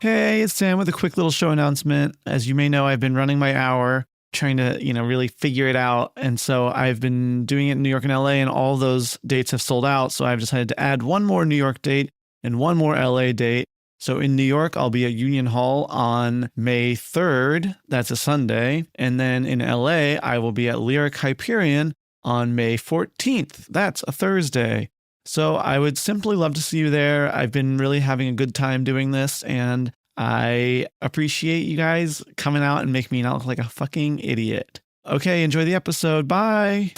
Hey, it's Sam with a quick little show announcement. As you may know, I've been running my hour, trying to, really figure it out. And so I've been doing it in New York and LA, and all those dates have sold out. So I've decided to add one more New York date and one more LA date. So in New York, I'll be at Union Hall on May 3rd. That's a Sunday. And then in LA, I will be at Lyric Hyperion on May 14th. That's a Thursday. So I would simply love to see you there. I've been really having a good time doing this, and I appreciate you guys coming out and making me not look like a fucking idiot. Okay, enjoy the episode. Bye.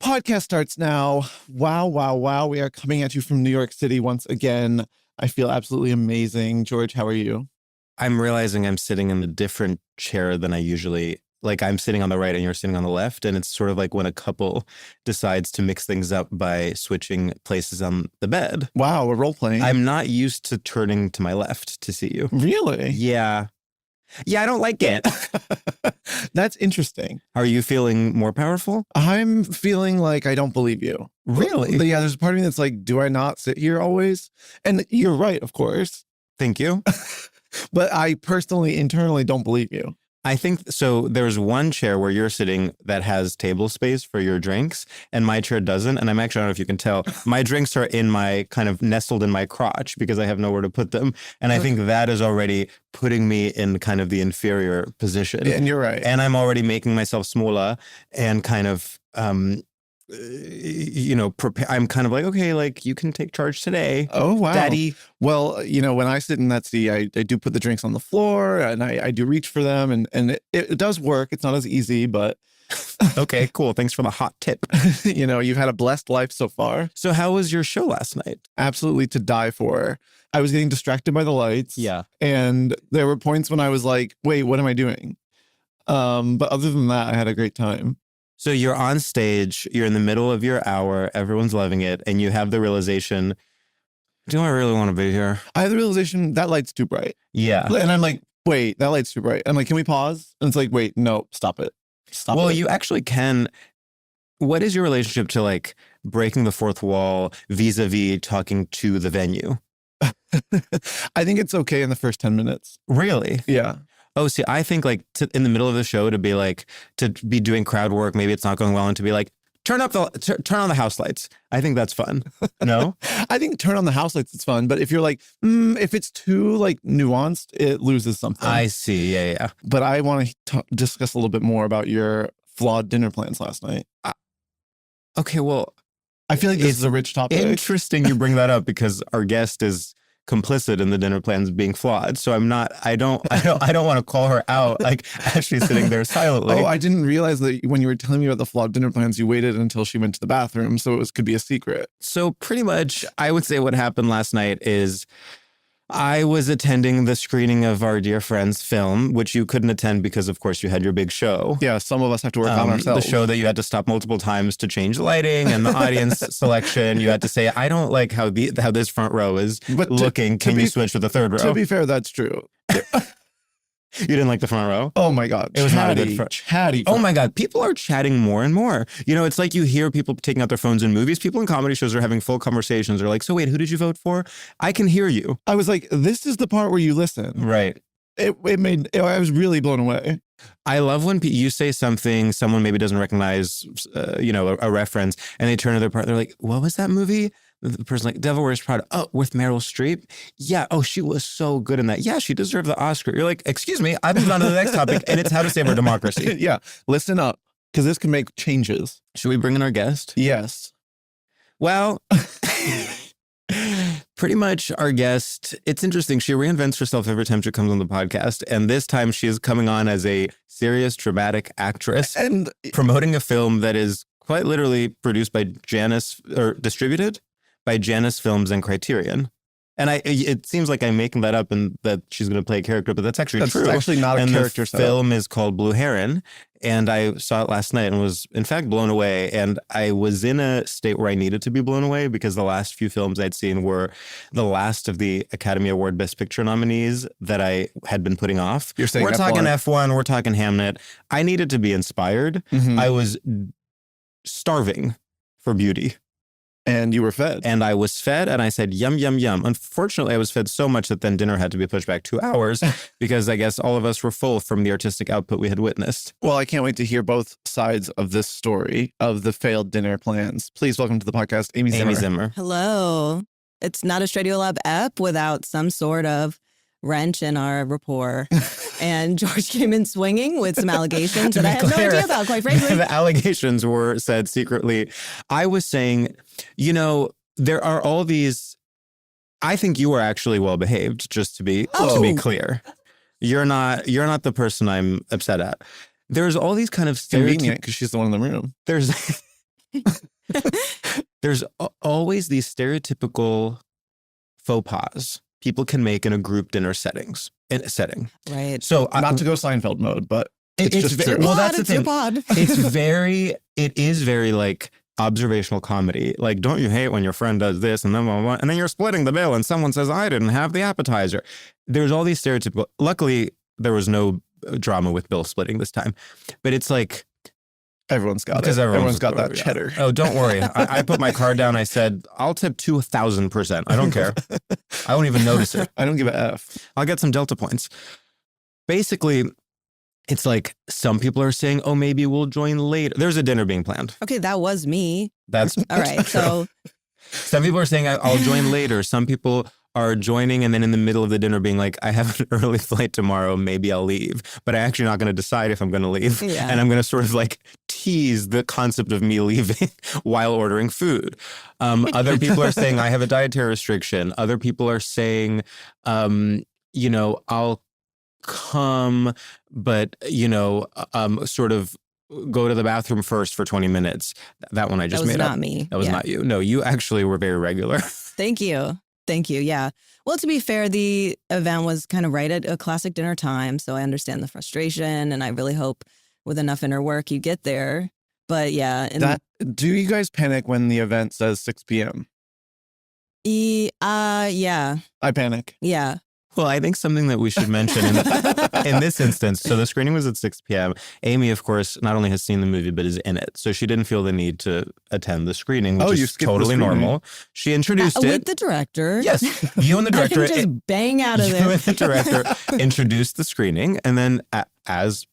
Podcast starts now. Wow, wow, wow. We are coming at you from New York City once again. I feel absolutely amazing. George, how are you? I'm realizing I'm sitting in a different chair than I usually, like I'm sitting on the right and you're sitting on the left. And it's sort of like when a couple decides to mix things up by switching places on the bed. Wow, we're role playing. I'm not used to turning to my left to see you. Really? Yeah. Yeah, I don't like it. That's interesting. Are you feeling more powerful? I'm feeling like I don't believe you. Really? Yeah, there's a part of me that's like, do I not sit here always? And you're right, of course. Thank you. But I personally, internally don't believe you. I think so. There's one chair where you're sitting that has table space for your drinks, and my chair doesn't. And I'm actually, I don't know if you can tell, my drinks are in my kind of nestled in my crotch because I have nowhere to put them. And I think that is already putting me in kind of the inferior position. And you're right. And I'm already making myself smaller and kind of, prepare. I'm kind of like, okay, like you can take charge today. Oh, wow. Daddy. Well, when I sit in that seat, I do put the drinks on the floor and I do reach for them and it does work. It's not as easy, but. Okay, cool. Thanks for the hot tip. You've had a blessed life so far. So how was your show last night? Absolutely to die for. I was getting distracted by the lights. Yeah. And there were points when I was like, wait, what am I doing? But other than that, I had a great time. So you're on stage, you're in the middle of your hour, everyone's loving it, and you have the realization, do I really want to be here? I had the realization that light's too bright. Yeah. And I'm like, wait, that light's too bright. I'm like, can we pause? And it's like, wait, no, stop it. Stop Well, it. you actually can. What is your relationship to like breaking the fourth wall vis-a-vis talking to the venue? I think it's okay in the first 10 minutes. Really? Yeah. Oh, see, I think like in the middle of the show to be doing crowd work, maybe it's not going well, and to be like, turn on the house lights. I think that's fun. No? I think turn on the house lights, it's fun. But if you're like, if it's too like nuanced, it loses something. I see. Yeah. But I want to discuss a little bit more about your flawed dinner plans last night. Okay, well. I feel like this is a rich topic. Interesting you bring that up because our guest is complicit in the dinner plans being flawed. So I don't want to call her out like as she's sitting there silently. Oh, I didn't realize that when you were telling me about the flawed dinner plans, you waited until she went to the bathroom. So it could be a secret. So pretty much I would say what happened last night is I was attending the screening of our dear friend's film, which you couldn't attend because, of course, you had your big show. Yeah, some of us have to work on ourselves. The show that you had to stop multiple times to change the lighting and the audience selection. You had to say, I don't like how this front row is looking. Can you switch to the third row? To be fair, that's true. You didn't like the front row? Oh my God. It was not a good front. Chatty. Oh my God. People are chatting more and more. It's like you hear people taking out their phones in movies. People in comedy shows are having full conversations. They're like, so wait, who did you vote for? I can hear you. I was like, this is the part where you listen. Right. I was really blown away. I love when you say something, someone maybe doesn't recognize, a reference, and they turn to their partner. They're like, what was that movie? The person like, Devil Wears Prada. Oh, with Meryl Streep? Yeah. Oh, she was so good in that. Yeah, she deserved the Oscar. You're like, excuse me, I've moved on to the next topic, and it's how to save our democracy. Yeah. Listen up, because this can make changes. Should we bring in our guest? Yes. Well, pretty much our guest, it's interesting. She reinvents herself every time she comes on the podcast. And this time she is coming on as a serious, dramatic actress and promoting a film that is quite literally produced by distributed by Janus Films and Criterion. And it seems like I'm making that up and that she's going to play a character, but that's actually true. It's actually not a character. And the film is called Blue Heron. And I saw it last night and was, in fact, blown away. And I was in a state where I needed to be blown away because the last few films I'd seen were the last of the Academy Award Best Picture nominees that I had been putting off. You're saying we're talking F1, we're talking Hamnet. I needed to be inspired. Mm-hmm. I was starving for beauty. And you were fed. And I was fed and I said, yum, yum, yum. Unfortunately, I was fed so much that then dinner had to be pushed back 2 hours because I guess all of us were full from the artistic output we had witnessed. Well, I can't wait to hear both sides of this story of the failed dinner plans. Please welcome to the podcast, Amy Zimmer. Amy Zimmer. Hello. It's not a StraightioLab ep without some sort of wrench in our rapport. And George came in swinging with some allegations that I had no idea about, quite frankly. The allegations were said secretly. I was saying, there are all these. I think you are actually well behaved, just to be clear. You're not the person I'm upset at. There's all these kind of convenient because she's the one in the room. There's always these stereotypical faux pas people can make in a group dinner setting. Right. So not to go Seinfeld mode, but it's just true. Well, that's the thing. Pod. It is very like observational comedy. Like, don't you hate when your friend does this and then blah, blah, blah, and then you're splitting the bill and someone says, I didn't have the appetizer. There's all these stereotypical. Luckily, there was no drama with bill splitting this time, but it's like. Everyone's got because it. Everyone's got that cheddar. Oh, don't worry. I put my card down. I said, I'll tip 2,000%. I don't care. I won't even notice it. I don't give a F. I'll get some Delta points. Basically, it's like some people are saying, oh, maybe we'll join later. There's a dinner being planned. Okay, that was me. That's all right. So some people are saying, I'll join later. Some people are joining and then in the middle of the dinner being like, I have an early flight tomorrow, maybe I'll leave. But I'm actually not going to decide if I'm going to leave. Yeah. And I'm going to sort of like tease the concept of me leaving while ordering food. Other people are saying, I have a dietary restriction. Other people are saying, I'll come, but, sort of go to the bathroom first for 20 minutes. That one I just made up. That was not me. That was not you. No, you actually were very regular. Thank you. Yeah. Well, to be fair, the event was kind of right at a classic dinner time. So I understand the frustration and I really hope with enough inner work you get there. But yeah. Do you guys panic when the event says 6 p.m.? Yeah. I panic. Yeah. Well, I think something that we should mention in this instance, so the screening was at 6 p.m. Amy, of course, not only has seen the movie, but is in it. So she didn't feel the need to attend the screening, which is totally normal. She introduced it. With the director. Yes. You and the director. I can just bang out of there. You and the director introduced the screening. And then as,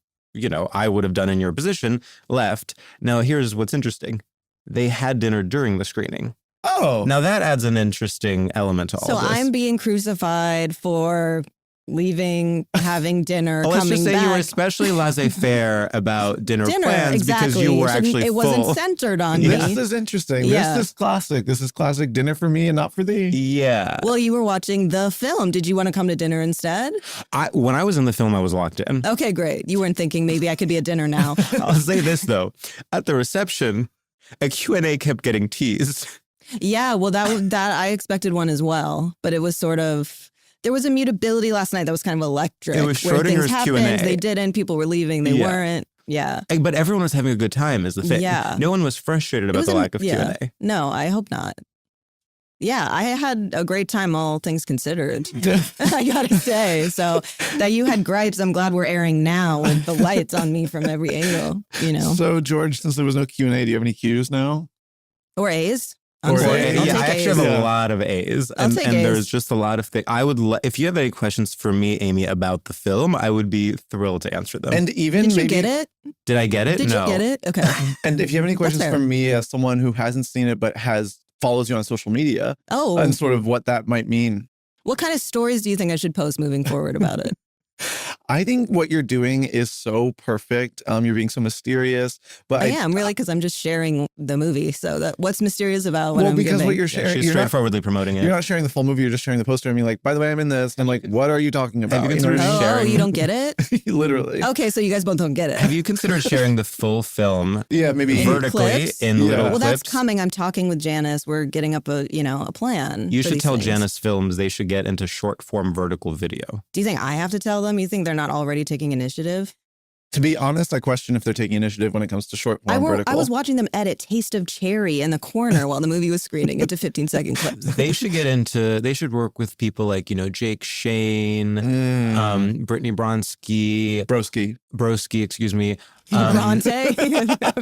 I would have done in your position, left. Now, here's what's interesting. They had dinner during the screening. Oh. Now that adds an interesting element to all this. So I'm being crucified for leaving, having dinner, let's coming just say back. you were especially laissez-faire about dinner plans exactly. because you were actually It full. wasn't centered on me. This is interesting. Yeah. This is classic. This is classic dinner for me and not for thee. Yeah. Well, you were watching the film. Did you want to come to dinner instead? When I was in the film, I was locked in. Okay, great. You weren't thinking maybe I could be at dinner now. I'll say this, though. At the reception, a Q&A kept getting teased. Yeah, well, that I expected one as well, but it was sort of there was a mutability last night that was kind of electric. It was where things Schrodinger's happened, Q&A. they didn't, people were leaving, they weren't. Yeah, but everyone was having a good time. Is the thing? Yeah, no one was frustrated about the lack of Q&A. No, I hope not. Yeah, I had a great time, all things considered. I gotta say, so that you had gripes, I'm glad we're airing now with the lights on me from every angle. So George, since there was no Q&A, do you have any Qs now? Or A's? I actually have a lot of A's, and there's just a lot of things. I would, if you have any questions for me, Amy, about the film, I would be thrilled to answer them. And even did you get it? Did I get it? Did no. you get it? Okay. And if you have any questions for me, as someone who hasn't seen it but follows you on social media, and sort of what that might mean. What kind of stories do you think I should post moving forward about it? I think what you're doing is so perfect. You're being so mysterious, but I am really because I'm just sharing the movie. So what's mysterious about what I'm because giving? what you're sharing, she's straightforwardly promoting it. You're not sharing the full movie. You're just sharing the poster and being like, by the way, I'm in this. And I'm like, what are you talking about? Have you considered sharing? You don't get it? Literally. Okay, so you guys both don't get it. Have you considered sharing the full film? Yeah, maybe vertically in little clips. Well, that's coming. I'm talking with Janice. We're getting up a plan. You should tell Janice Films they should get into short form vertical video. Do you think I have to tell them? You think they're not already taking initiative? To be honest, I question if they're taking initiative when it comes to short form vertical. I was watching them edit Taste of Cherry in the corner while the movie was screening into 15-second clips. They should work with people like, Jake Shane, Brittany Broski, excuse me. Bronte?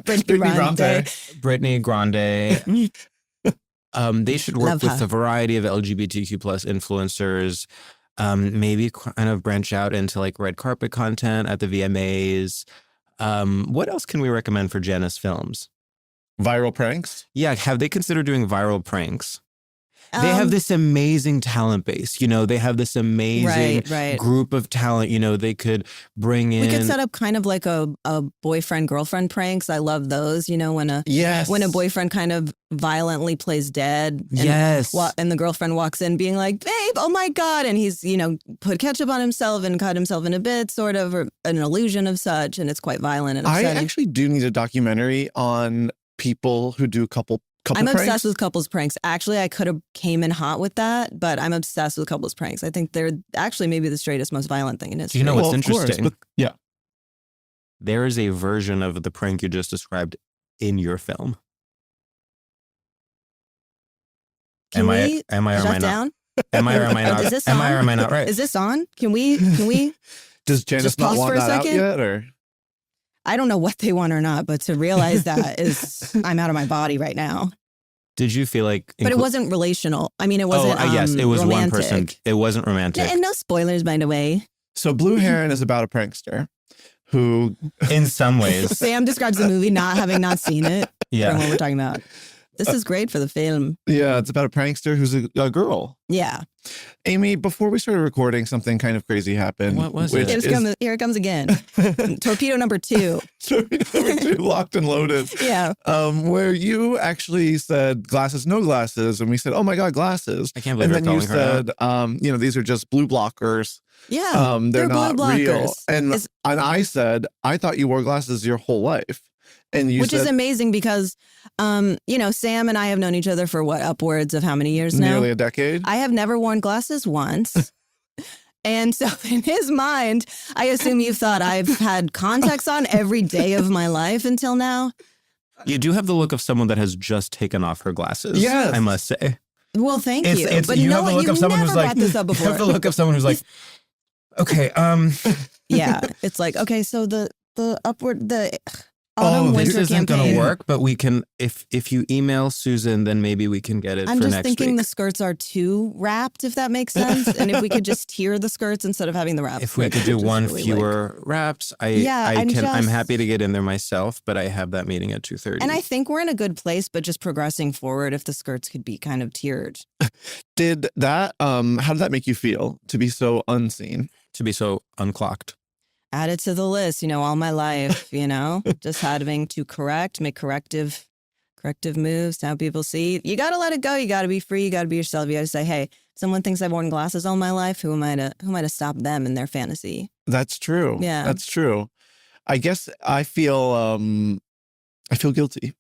Brittany Grande. Brittany Grande. They should work with a variety of LGBTQ plus influencers. Maybe kind of branch out into like red carpet content at the VMAs. What else can we recommend for Janus films? Viral pranks? Yeah, have they considered doing viral pranks? They have this amazing talent base. You know, they have this amazing group of talent. You know, they could bring in. We could set up kind of like a boyfriend-girlfriend pranks. I love those. You know, when a boyfriend kind of violently plays dead. And and the girlfriend walks in being like, babe, oh my God. And he's, you know, put ketchup on himself and cut himself in a bit, sort of, or an illusion of such. And it's quite violent and upsetting. I actually do need a documentary on people who do couple I'm pranks. obsessed with couples pranks. Actually, I could have came in hot with that, but I'm obsessed with couples pranks. I think they're actually maybe the straightest, most violent thing in history. Do you know what's interesting? Course, but, there is a version of the prank you just described in your film. Am I or am I not? Am I or am I not? Is this on? Am I or am I not right? Is this on? Can we Does Janice just not pause want for a that out second? yet? Or I don't know what they want or not, but to realize that is, I'm out of my body right now. Did you feel like... But it wasn't relational. I mean, it wasn't yes, it was romantic. one person. It wasn't romantic. And no spoilers, by the way. So Blue Heron is about a prankster who... In some ways. Sam describes the movie not having not seen it from what we're talking about. This is great for the film. Yeah, it's about a prankster who's a girl. Yeah. Amy, before we started recording, something kind of crazy happened. What was it? Here it comes again. Torpedo number 2. Torpedo number 2, locked and loaded. Yeah. Where you actually said glasses, no glasses. And we said, oh my God, glasses. I can't believe And then you said, you know, these are just blue blockers. Yeah. They're not blue real. blockers. And I said, I thought you wore glasses your whole life. And you Which said, is amazing because, you know, Sam and I have known each other for upwards of how many years now? Nearly a decade. I have never worn glasses once. And so in his mind, I assume you've thought I've had contacts on every day of my life until now. You do have the look of someone that has just taken off her glasses. Yes. I must say. Well, thank you. But you no, have the look you've of someone never who's like, brought this up before. You have the look of someone who's like, okay, Yeah, it's like, okay, so the this isn't going to work, but we can, if you email Susan, then maybe we can get it for next week. I'm just thinking the skirts are too wrapped, if that makes sense. And if we could just tier the skirts instead of having the wraps. If we could do one fewer wraps, I'm happy to get in there myself, but I have that meeting at 2:30. And I think we're in a good place, but just progressing forward, if the skirts could be kind of tiered. Did that, how did that make you feel to be so unseen? To be so unclocked? Add it to the list, you know, all my life, you know, just having to make corrective moves to how people see. You got to let it go. You got to be free. You got to be yourself. You got to say, hey, someone thinks I've worn glasses all my life. Who am I to stop them in their fantasy? That's true. Yeah. That's true. I guess I feel guilty.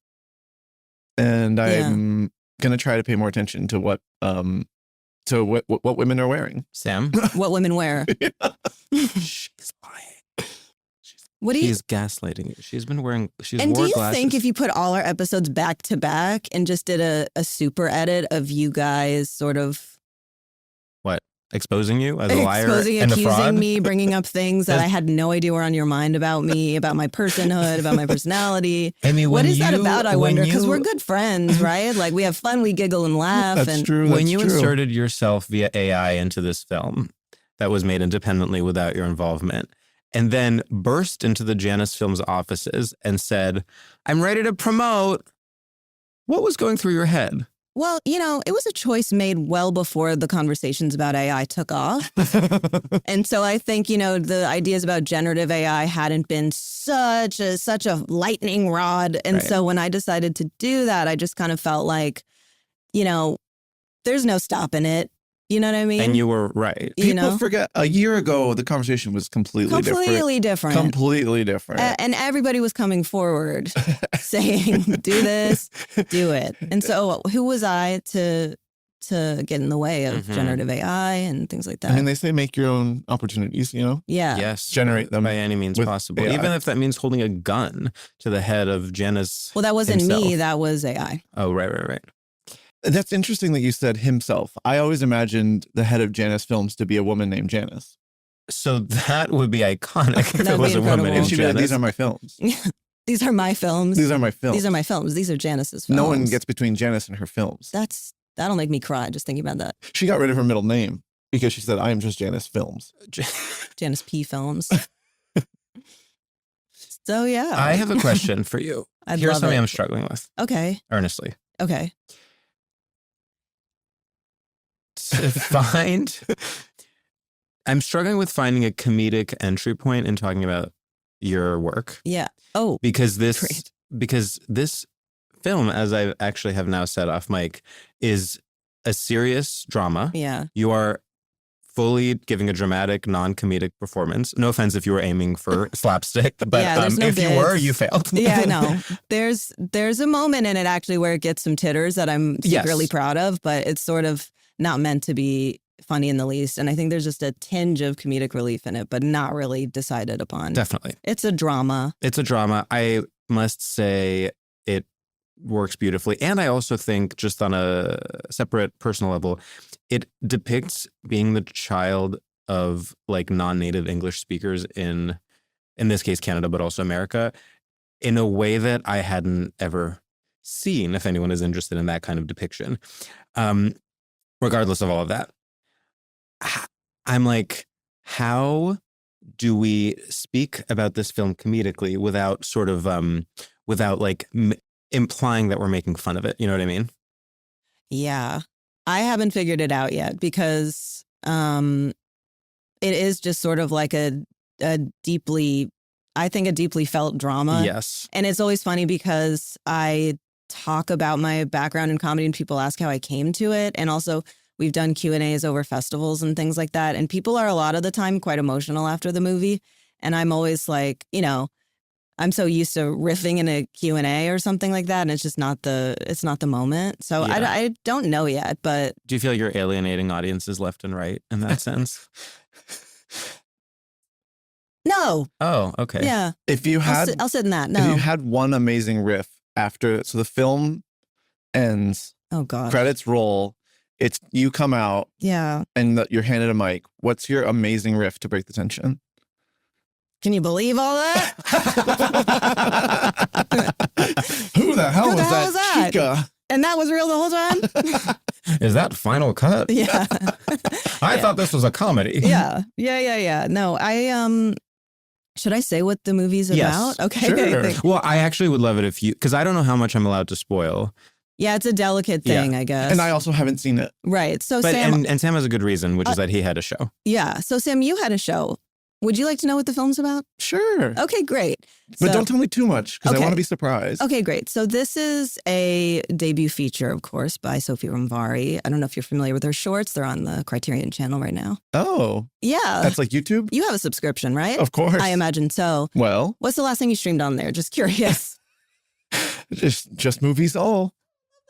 And I'm going to try to pay more attention to what women are wearing. Sam? What women wear. She's lying. She's gaslighting you. She's been wearing. And do you glasses. think if you put all our episodes back to back and just did a super edit of you guys sort of what exposing you as a liar and a fraud? Accusing me, bringing up things that I had no idea were on your mind about me, about my personhood, about my personality. Amy, what is that about? I wonder, because we're good friends, right? Like we have fun, we giggle and laugh. That's true. When you inserted yourself via AI into this film that was made independently without your involvement, and then burst into the Janus Films offices and said, I'm ready to promote. What was going through your head? Well, you know, it was a choice made well before the conversations about AI took off. And so I think, you know, the ideas about generative AI hadn't been such a lightning rod. And so when I decided to do that, I just kind of felt like, you know, there's no stopping it. You know what I mean? And you were right. People forget, a year ago, the conversation was completely different. Completely different. And everybody was coming forward saying, do this, do it. And so who was I to get in the way of generative AI and things like that? I mean, they say make your own opportunities, you know? Yeah. Yes. Generate them by any means possible. AI. Even if that means holding a gun to the head of Janus. Well, that wasn't himself. me. That was AI. Oh, right. That's interesting that you said himself. I always imagined the head of Janus Films to be a woman named Janice. So that would be iconic if it was a woman named And she'd be like, Janice. these are my films. These are my films. These are my films. These are my films. These are Janice's films. No one gets between Janice and her films. That'll make me cry just thinking about that. She got rid of her middle name because she said, I am just Janice Films. Janice P. Films. So, yeah. I have a question for you. Here's something I'm struggling with. Okay. Earnestly. Okay. I'm struggling with finding a comedic entry point in talking about your work. Yeah. Oh. Because this film, as I actually have now said off mic, is a serious drama. Yeah. You are fully giving a dramatic, non-comedic performance. No offense if you were aiming for slapstick, but yeah, no if you were, you failed. Yeah, no. There's a moment in it actually where it gets some titters that I'm secretly proud of, but it's sort of not meant to be funny in the least. And I think there's just a tinge of comedic relief in it, but not really decided upon. Definitely. It's a drama. It's a drama. I must say it works beautifully. And I also think, just on a separate personal level, it depicts being the child of like non-native English speakers in this case, Canada, but also America, in a way that I hadn't ever seen, if anyone is interested in that kind of depiction. Regardless of all of that, I'm like, how do we speak about this film comedically without sort of, without like implying that we're making fun of it? You know what I mean? Yeah. I haven't figured it out yet because it is just sort of like a deeply felt drama. Yes. And it's always funny because I talk about my background in comedy and people ask how I came to it. And also we've done Q&As over festivals and things like that. And people are a lot of the time quite emotional after the movie. And I'm always like, you know, I'm so used to riffing in a Q&A or something like that. And it's just not the moment. So yeah. I don't know yet, but. Do you feel you're alienating audiences left and right in that sense? No. Oh, okay. Yeah. If you had, I'll sit in that. No. If you had one amazing riff after, so the film ends. Oh God. Credits roll. It's you come out. Yeah. And you're handed a mic. What's your amazing riff to break the tension? Can you believe all that? Who the hell was that? Chica? And that was real the whole time? Is that Final Cut? Yeah. I thought this was a comedy. Yeah. No, should I say what the movie's about? Yes. Okay. Sure. Well, I actually would love it if you, because I don't know how much I'm allowed to spoil. Yeah, it's a delicate thing, I guess. And I also haven't seen it. Right. So But, Sam. and Sam has a good reason, which is that he had a show. Yeah. So Sam, you had a show. Would you like to know what the film's about? Sure. Okay, great. But don't tell me too much because I Okay. want to be surprised. Okay, great. So this is a debut feature, of course, by Sophie Romvari. I don't know if you're familiar with her shorts. They're on the Criterion channel right now. Oh. Yeah. That's like YouTube? You have a subscription, right? Of course. I imagine so. Well. What's the last thing you streamed on there? Just curious. just movies all.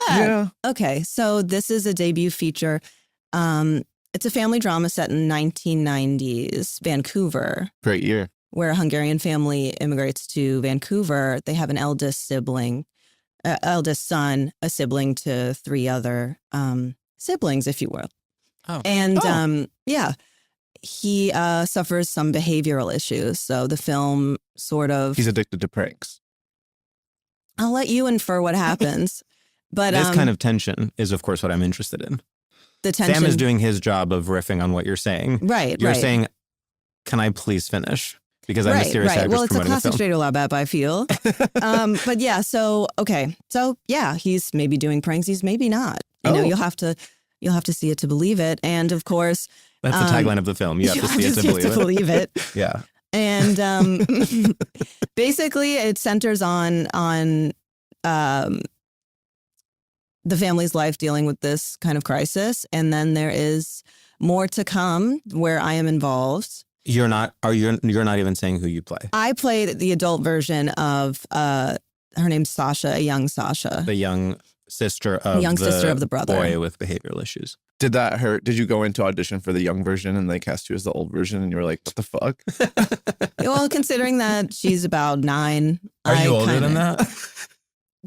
Yeah. Okay, so this is a debut feature. It's a family drama set in 1990s Vancouver. Great year. Where a Hungarian family immigrates to Vancouver. They have an eldest son, a sibling to three other siblings, if you will. Oh. And he suffers some behavioral issues. So the film sort of... He's addicted to pranks. I'll let you infer what happens. But this kind of tension is, of course, what I'm interested in. The tension. Sam is doing his job of riffing on what you're saying. Right, You're saying, can I please finish? Because I'm a serious actress Well, it's a promoting the classic film. StraightioLab app, I feel. But yeah, so, okay. So yeah, he's maybe doing pranks. He's maybe not. You know, you'll have to see it to believe it. And of course. That's the tagline of the film. You have to see it to believe it. Yeah. And basically it centers on the family's life dealing with this kind of crisis. And then there is more to come where I am involved. You're not even saying who you play. I played the adult version of her name's Sasha, a young Sasha. The young sister of the brother. Boy with behavioral issues. Did that hurt? Did you go into audition for the young version and they cast you as the old version and you were like, what the fuck? Well, considering that she's about 9. Are you older than that?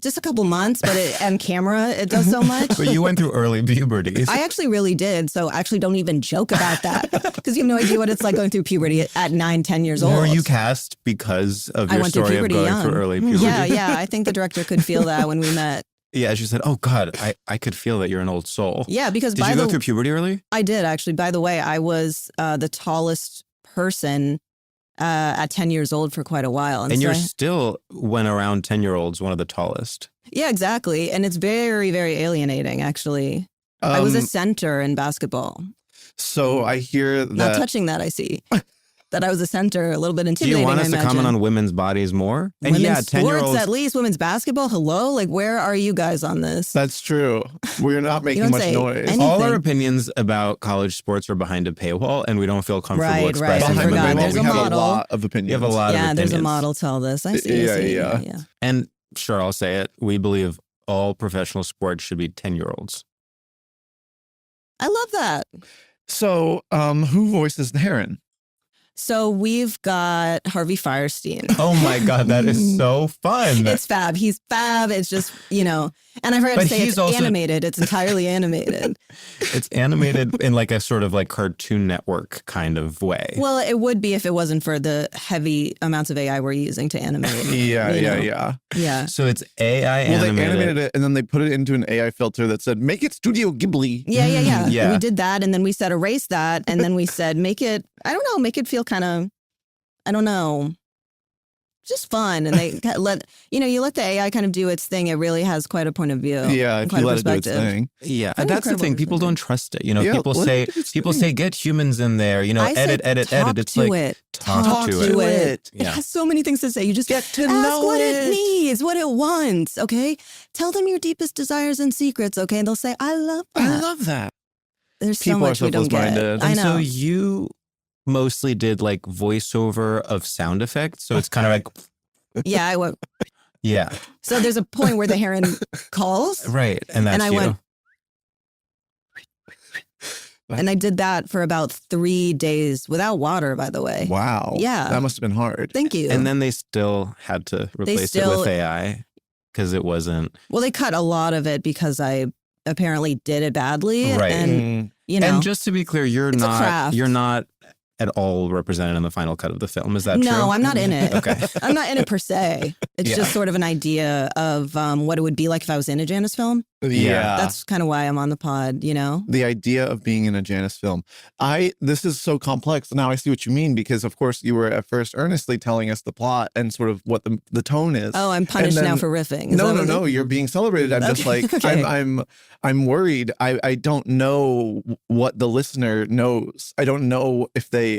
just a couple months, but on camera, it does so much. But you went through early puberty. I actually really did. So actually don't even joke about that because you have no idea what it's like going through puberty at 9, 10 years old. Were you cast because of I your went through story of puberty going young. through early puberty? Yeah. I think the director could feel that when we met. Yeah, she said, oh God, I could feel that you're an old soul. Yeah, because Did you go through puberty early? I did actually. By the way, I was the tallest person at 10 years old for quite a while. And you're still, when around 10-year-olds, one of the tallest. Yeah, exactly. And it's very, very alienating, actually. I was a center in basketball. So I hear that. Not touching that, I see. That I was a center, a little bit Do intimidating, you want us I to comment imagine. on women's bodies more? And Women's sports, 10-year-olds. at least. Women's basketball, hello? Like, where are you guys on this? That's true. We're not making don't much say noise. anything. All our opinions about college sports are behind a paywall, and we don't feel comfortable Right, expressing I them. forgot. in There's we a have model. a lot of opinions. You have a lot of Yeah, opinions. there's a model to all this. I see. Yeah. And sure, I'll say it. We believe all professional sports should be 10-year-olds. I love that. So, who voices the Heron? So we've got Harvey Firestein. Oh my God, that is so fun. It's fab. He's fab. It's just, and I forgot But to say he's it's also- animated. It's entirely animated. It's animated in like a sort of like Cartoon Network kind of way. Well, it would be if it wasn't for the heavy amounts of AI we're using to animate. Yeah. Yeah. So it's AI Well, animated. they animated it and then they put it into an AI filter that said, make it Studio Ghibli. Yeah. Yeah. We did that. And then we said, erase that. And then we said, make it feel kind of, I don't know, just fun. And they let the AI kind of do its thing. It really has quite a point of view. Yeah, and if quite you a let it do its perspective. thing. Yeah, Very that's the thing. incredible People perspective. don't trust it. Yeah, People let say it do its people thing. say get humans in there. I said, Edit. talk It's to like it. talk to it. it. It Yeah. has so many things to say. You just Get to ask know what it. it needs, what it wants. Okay, tell them your deepest desires and secrets. Okay, and they'll say, "I love that." I love that. There's so People are much so we don't get. close-minded. I And know. so you mostly did like voiceover of sound effects. So it's kind of like, Yeah, I went. yeah, So there's a point where the heron calls, right. And that's I you. went- and I did that for about 3 days without water. By the way. Wow. Yeah. That must have been hard. Thank you. And then they still had to replace it still- with AI because it wasn't. well, they cut a lot of it because I apparently did it badly. Right. And Mm. And just to be clear, you're It's a craft. not at all represented in the final cut of the film. Is that true? no, I'm not in it. Okay. I'm not in it per se. It's Yeah. just sort of an idea of what it would be like if I was in a Janice film. Yeah. That's kind of why I'm on the pod, The idea of being in a Janice film. This is so complex. Now I see what you mean, because of course you were at first earnestly telling us the plot and sort of what the tone is. Oh, I'm punished And now then- for riffing. Is No, that no, what no. You're being celebrated. I'm just Okay, like okay. I'm worried. I don't know what the listener knows. I don't know if they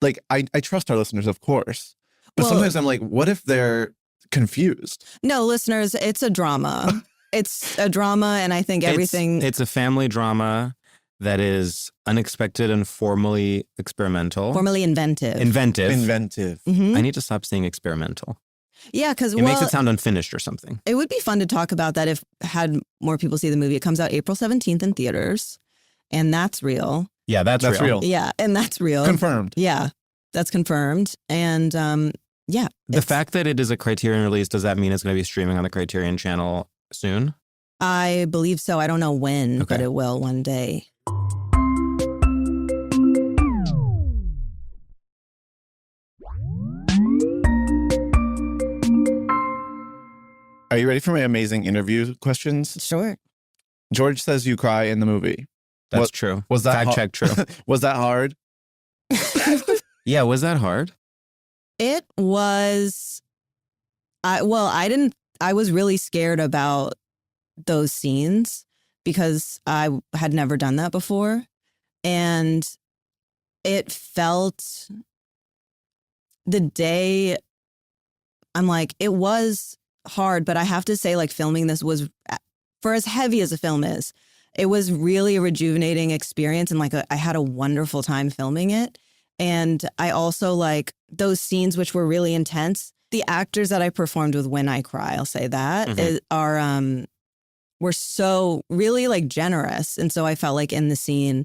like I trust our listeners, of course. But Well- sometimes I'm like, what if they're confused? No, listeners, it's a drama. It's a drama, and I think everything. It's a family drama that is unexpected and formally experimental. Formally inventive. Inventive. Inventive. Mhm. I need to stop saying experimental. Yeah, because It makes it sound unfinished or something. it would be fun to talk about that if had more people see the movie. It comes out April 17th in theaters, and that's real. Yeah, that's real. Yeah, and that's real. Confirmed. Yeah, that's confirmed. And yeah, The it's- fact that it is a Criterion release, does that mean it's going to be streaming on the Criterion channel soon? I believe so. I don't know when, but Okay. it will one day. Are you ready for my amazing interview questions? Sure. George says you cry in the movie. That's What- true. Was that Fact check true. Was that hard? Yeah, was that hard? It was. I was really scared about those scenes because I had never done that before, and it felt the day. I'm like, it was hard, but I have to say, like, filming this was, for as heavy as a film is, it was really a rejuvenating experience, and like I had a wonderful time filming it. And I also like those scenes which were really intense. The actors that I performed with when I cry, I'll say that, Mhm. were so really like generous. And so I felt like in the scene,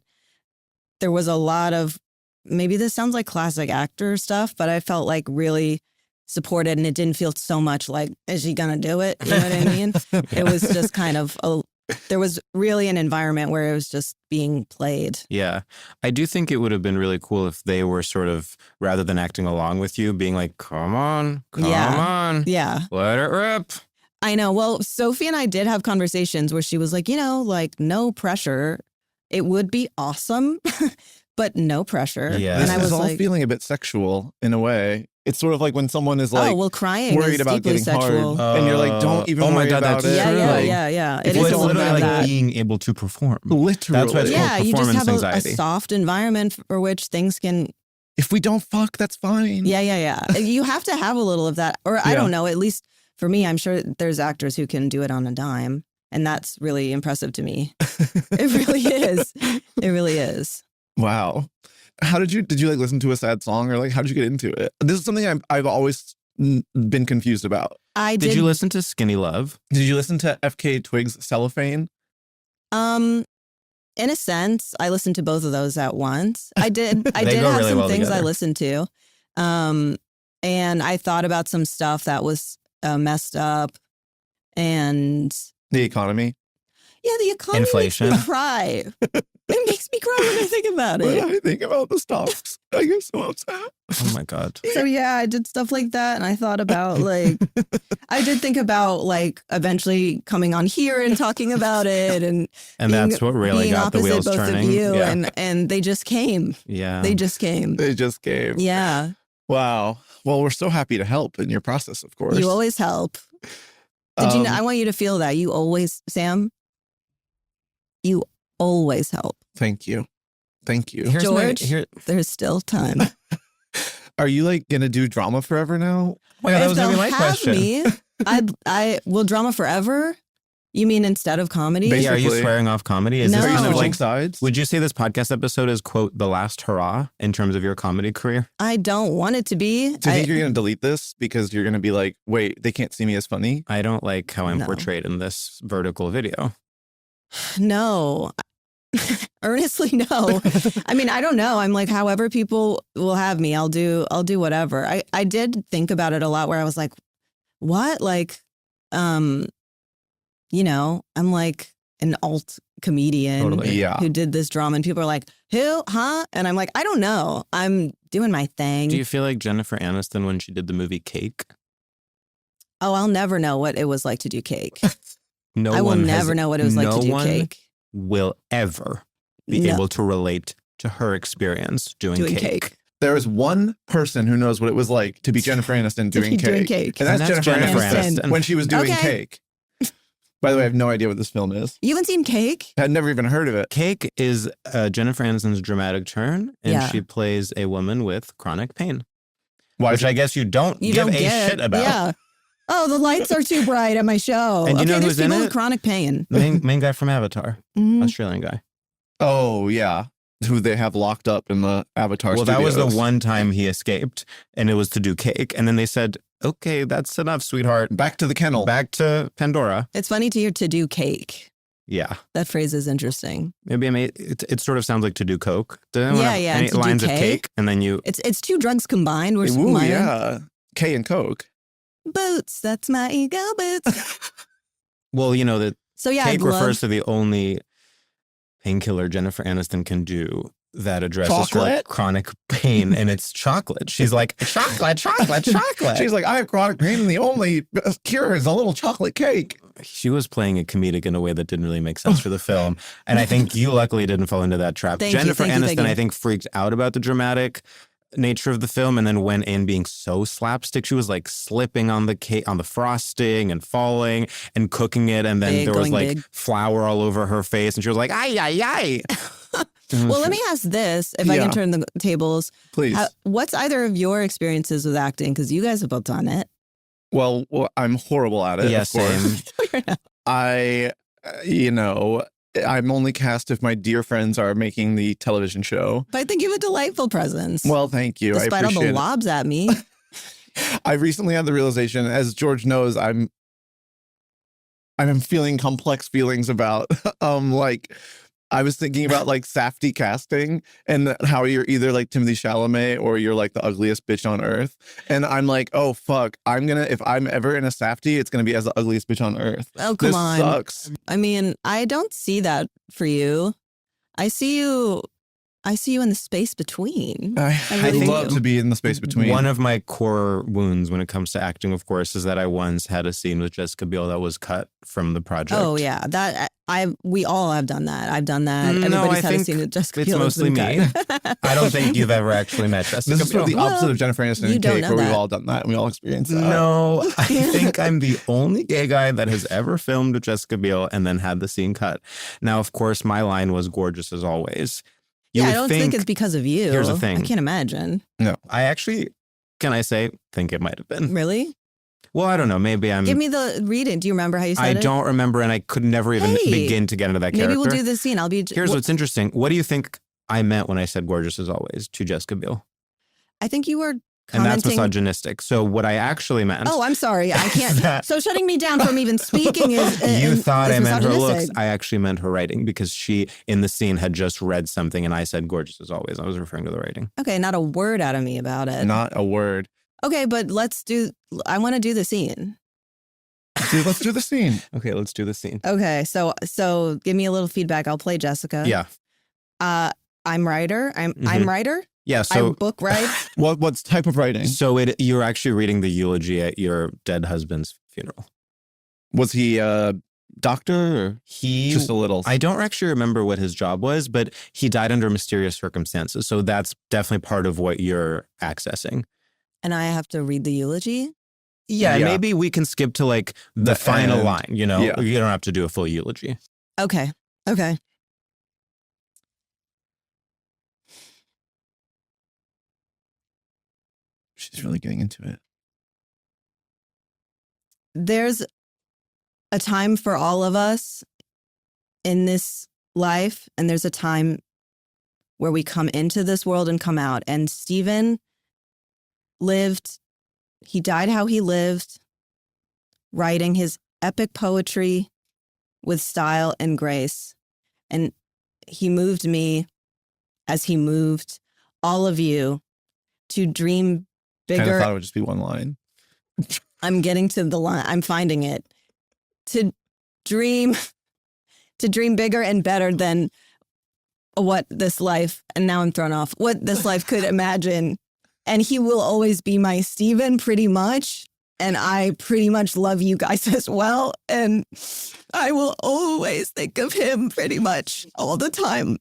there was a lot of, maybe this sounds like classic actor stuff, but I felt like really supported, and it didn't feel so much like, is she gonna do it? You know what I mean? It was just kind of there was really an environment where it was just being played. Yeah. I do think it would have been really cool if they were sort of, rather than acting along with you, being like, come on, Yeah. let it rip. I know. Well, Sophie and I did have conversations where she was like, like, no pressure. It would be awesome, but no pressure. Yeah. And This I was is all like, feeling a bit sexual in a way. It's sort of like when someone is like crying worried is about deeply getting sexual. hard, and you're like, don't even oh my worry God, about that's it. true. Yeah. It It's is all literally about like that. being able to perform. Literally. That's why it's called Yeah, you just performance have a anxiety. soft environment for which things can. If we don't fuck, that's fine. Yeah. You have to have a little of that, or I Yeah. don't know. At least for me, I'm sure there's actors who can do it on a dime, and that's really impressive to me. It really is. It really is. Wow. How did you like listen to a sad song, or like how did you get into it? This is something I've always been confused about. I Did you listen to Skinny Love? Did you listen to FK Twigs' Cellophane? In a sense, I listened to both of those at once. I did. I They did go have really some well things I together. listened to, and I thought about some stuff that was messed up, and The economy. yeah, the economy Inflation. makes me cry. It makes me cry when I think about When it. I think about the stocks, I get so upset. Oh my God. So yeah, I did stuff like that, and I thought about I did think about eventually coming on here and talking about it, and And that's what really being got the opposite wheels both turning. of you, Yeah. and they just came. Yeah. They just came. They just came. Yeah, Wow. Well, we're so happy to help in your process, of course. you always help. Did you know? Um, I want you to feel that you always, Sam. You always help. Thank you. Thank you. Here's my- George? There's still time. Are you like gonna do drama forever now? Oh my God, that If was gonna they'll be my have question. me, I will drama forever. You mean instead of comedy? Basically. Yeah, are you swearing off comedy? Is No. this Are you kind of switching like, sides? would you say this podcast episode is, quote, the last hurrah in terms of your comedy career? I don't want it to be. Do you think you're gonna delete this because you're gonna be like, wait, they can't see me as funny? I don't like how I'm No. portrayed in this vertical video. No. Earnestly, no. I mean, I don't know. I'm like, however people will have me, I'll do whatever. I did think about it a lot where I was like, what? Like, I'm like an alt comedian Totally. Yeah. who did this drama, and people are like, who? Huh? And I'm like, I don't know. I'm doing my thing. Do you feel like Jennifer Aniston when she did the movie Cake? Oh, I'll never know what it was like to do Cake. No I will one never know what it was like to do Cake. will ever be No. able to relate to her experience doing cake. There is one person who knows what it was like to be Jennifer Aniston To doing be cake. doing Cake. And that's, Jennifer Aniston, Aniston. when she was doing Okay. cake. By the way, I have no idea what this film is. You haven't seen Cake? I had never even heard of it. Cake is Jennifer Aniston's dramatic turn, and Yeah. she plays a woman with chronic pain, Why? which I guess you don't give a shit about. Yeah. Oh, the lights are too bright at my show. And you know there's who's in people it? with chronic pain. Main guy from Avatar, Mhm. Australian guy. Oh, yeah. Who they have locked up in the Avatar Well, that was the studios. one time he escaped, and it was to do cake. And then they said, okay, that's enough, sweetheart. Back to the kennel. Back to Pandora. It's funny to hear to do cake. Yeah. That phrase is interesting. Maybe it sort of sounds like to do coke. Does anyone Yeah, have yeah, any to do lines of cake. cake, and then you. It's two drugs combined. We're Ooh, mine. yeah. K and Coke. Boots. That's my ego boots. Well, you know that So yeah, cake I'd love. refers to the only painkiller Jennifer Aniston can do that addresses her Chocolate? chronic pain, and it's chocolate. She's like, chocolate. She's like, I have chronic pain, and the only cure is a little chocolate cake. She was playing a comedic in a way that didn't really make sense for the film. And I think you luckily didn't fall into that trap. Thank you, Jennifer thank you, thank Aniston, you. I think, freaked out about the dramatic nature of the film and then went in being so slapstick. She was like slipping on the cake, on the frosting and falling and cooking it. And then Big, there was going like big. flour all over her face. And she was like, ay, ay, ay. Well, let me ask this: if I Yeah. can turn the tables, Please. what's either of your experiences with acting? Because you guys have both done it. Well, I'm horrible at it. Yeah, of course. same. I'm only cast if my dear friends are making the television show. But I think you have a delightful presence. Well, thank you. despite I all the appreciate it. lobs at me. I recently had the realization, as George knows, I'm feeling complex feelings about like I was thinking about like Safdie casting and how you're either like Timothée Chalamet or you're like the ugliest bitch on earth. And I'm like, oh fuck, if I'm ever in a Safdie, it's gonna be as the ugliest bitch on earth. Oh, come This on. sucks. I mean, I don't see that for you. I see you in the space between. I really would do. love to be in the space between. One of my core wounds when it comes to acting, of course, is that I once had a scene with Jessica Biel that was cut from the project. Oh yeah, we all have done that. I've done that. No, Everybody's I had a think scene with Jessica it's Biel. mostly me. I don't think you've ever actually met Jessica This is sort Biel. of the opposite of Jennifer Aniston you and don't Cake, know where we've that. all done that and we all experienced that. No, I think I'm the only gay guy that has ever filmed with Jessica Biel and then had the scene cut. Now, of course, my line was gorgeous as always. You Yeah, I would don't think it's because of you. Here's the thing. I can't imagine. I actually, can I say, think it might have been. Really? Well, I don't know. Maybe I'm. Give me the reading. Do you remember how you said I it? don't remember, and I could never even Hey, begin to get into that character. Maybe we'll do the scene. I'll be. Here's what's interesting. What do you think I meant when I said gorgeous as always to Jessica Biel? I think you were And that's commenting. misogynistic. So what I actually meant. Oh, I'm sorry. I can't. So shutting me down from even speaking is. You thought is I meant her looks. misogynistic. I actually meant her writing because she, in the scene, had just read something and I said gorgeous as always. I was referring to the writing. Okay, not a word out of me about it. Not a word. Okay, but I want to do the scene. Dude, let's do the scene. Okay, let's do the scene. Okay, so give me a little feedback. I'll play Jessica. Yeah. I'm writer. I'm Mhm. writer. Yeah. I So, book write. What's type of writing? you're actually reading the eulogy at your dead husband's funeral. Was he a doctor or He just a little? I don't actually remember what his job was, but he died under mysterious circumstances. So that's definitely part of what you're accessing. And I have to read the eulogy. Yeah, Yeah. maybe we can skip to like the The final end. line, you know? Yeah. You don't have to do a full eulogy. Okay. She's really getting into it. There's a time for all of us in this life, and there's a time where we come into this world and come out. And Stephen he died how he lived, writing his epic poetry with style and grace. And he moved me as he moved all of you to dream Kind of bigger. thought it would just be one line. I'm getting to the line. I'm finding it. To dream bigger and better than what this life, and now I'm thrown off, what this life could imagine. And he will always be my Stephen, pretty much. And I pretty much love you guys as well. And I will always think of him pretty much all the time.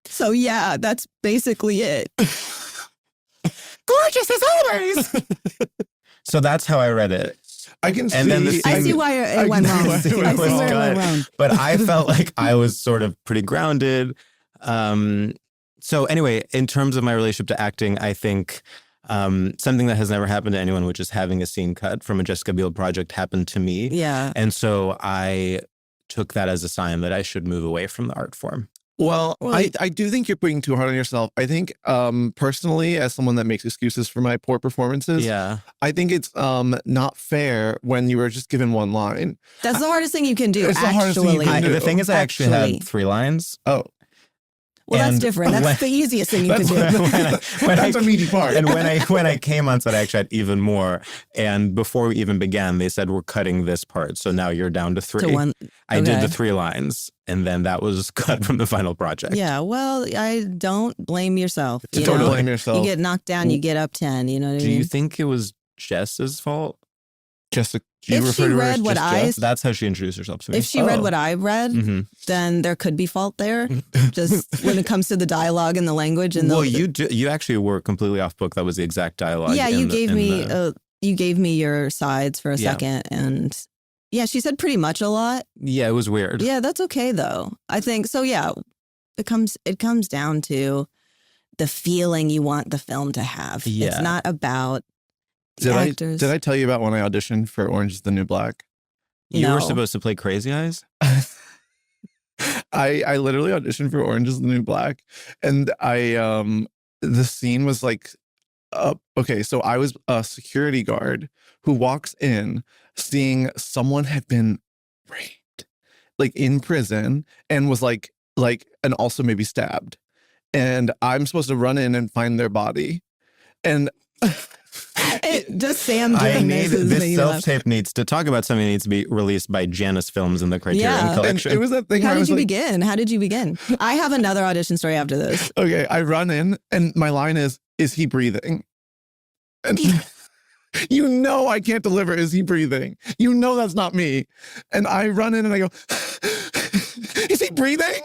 So yeah, that's basically it. Gorgeous as always. So that's how I read it. I can see. And then the I scene- see why I it went can wrong. I see see why it was where it went cut. wrong. But I felt like I was sort of pretty grounded. So anyway, in terms of my relationship to acting, I think something that has never happened to anyone, which is having a scene cut from a Jessica Biel project, happened to me. Yeah. And so I took that as a sign that I should move away from the art form. Well, I do think you're putting too hard on yourself. I think personally, as someone that makes excuses for my poor performances, Yeah. I think it's not fair when you were just given one line. That's the hardest thing you can do, It's the hardest thing you actually. can do. The thing is, I actually had 3 lines. Oh, Well, that's And different. That's when- the easiest thing you can that's do. that's a meaty part. And when I came on set, I actually had even more. And before we even began, they said, we're cutting this part. So now you're down to 3. To one. I did okay. the 3 lines, and then that was cut from the final project. Yeah. Well, I don't blame yourself. You Don't know? blame yourself. You get knocked down, you get up 10. You know what I Do mean? you think it was Jess's fault? Jessica, you If refer she to her read as what just I Jess? That's how she introduced herself to me. If she read Oh. what I read, hmm then there could be fault there. Just when it comes to the dialogue and the language and Well, the you actually were completely off book. That was the exact dialogue. yeah, you in the- gave in me the- you gave me your sides for a Yeah. second, and yeah, she said pretty much a lot. Yeah, it was weird. Yeah, that's okay though. I think so. Yeah, it comes down to the feeling you want the film to have. Yeah. It's not about the Did actors. I tell you about when I auditioned for Orange is the New Black? You were No. supposed to play Crazy Eyes? I literally auditioned for Orange is the New Black, and the scene was like, okay, so I was a security guard who walks in seeing someone had been raped, like in prison, and was like like, and also maybe stabbed. And I'm supposed to run in and find their body. And just Sam doing this self-tape needs to talk about something that needs to be released by Janus Films in the Criterion Collection. And it was that thing. How did you begin? How did you begin? I have another audition story after this. Okay, I run in and my line is he breathing? And you know I can't deliver, is he breathing? You know that's not me. And I run in and I go, is he breathing?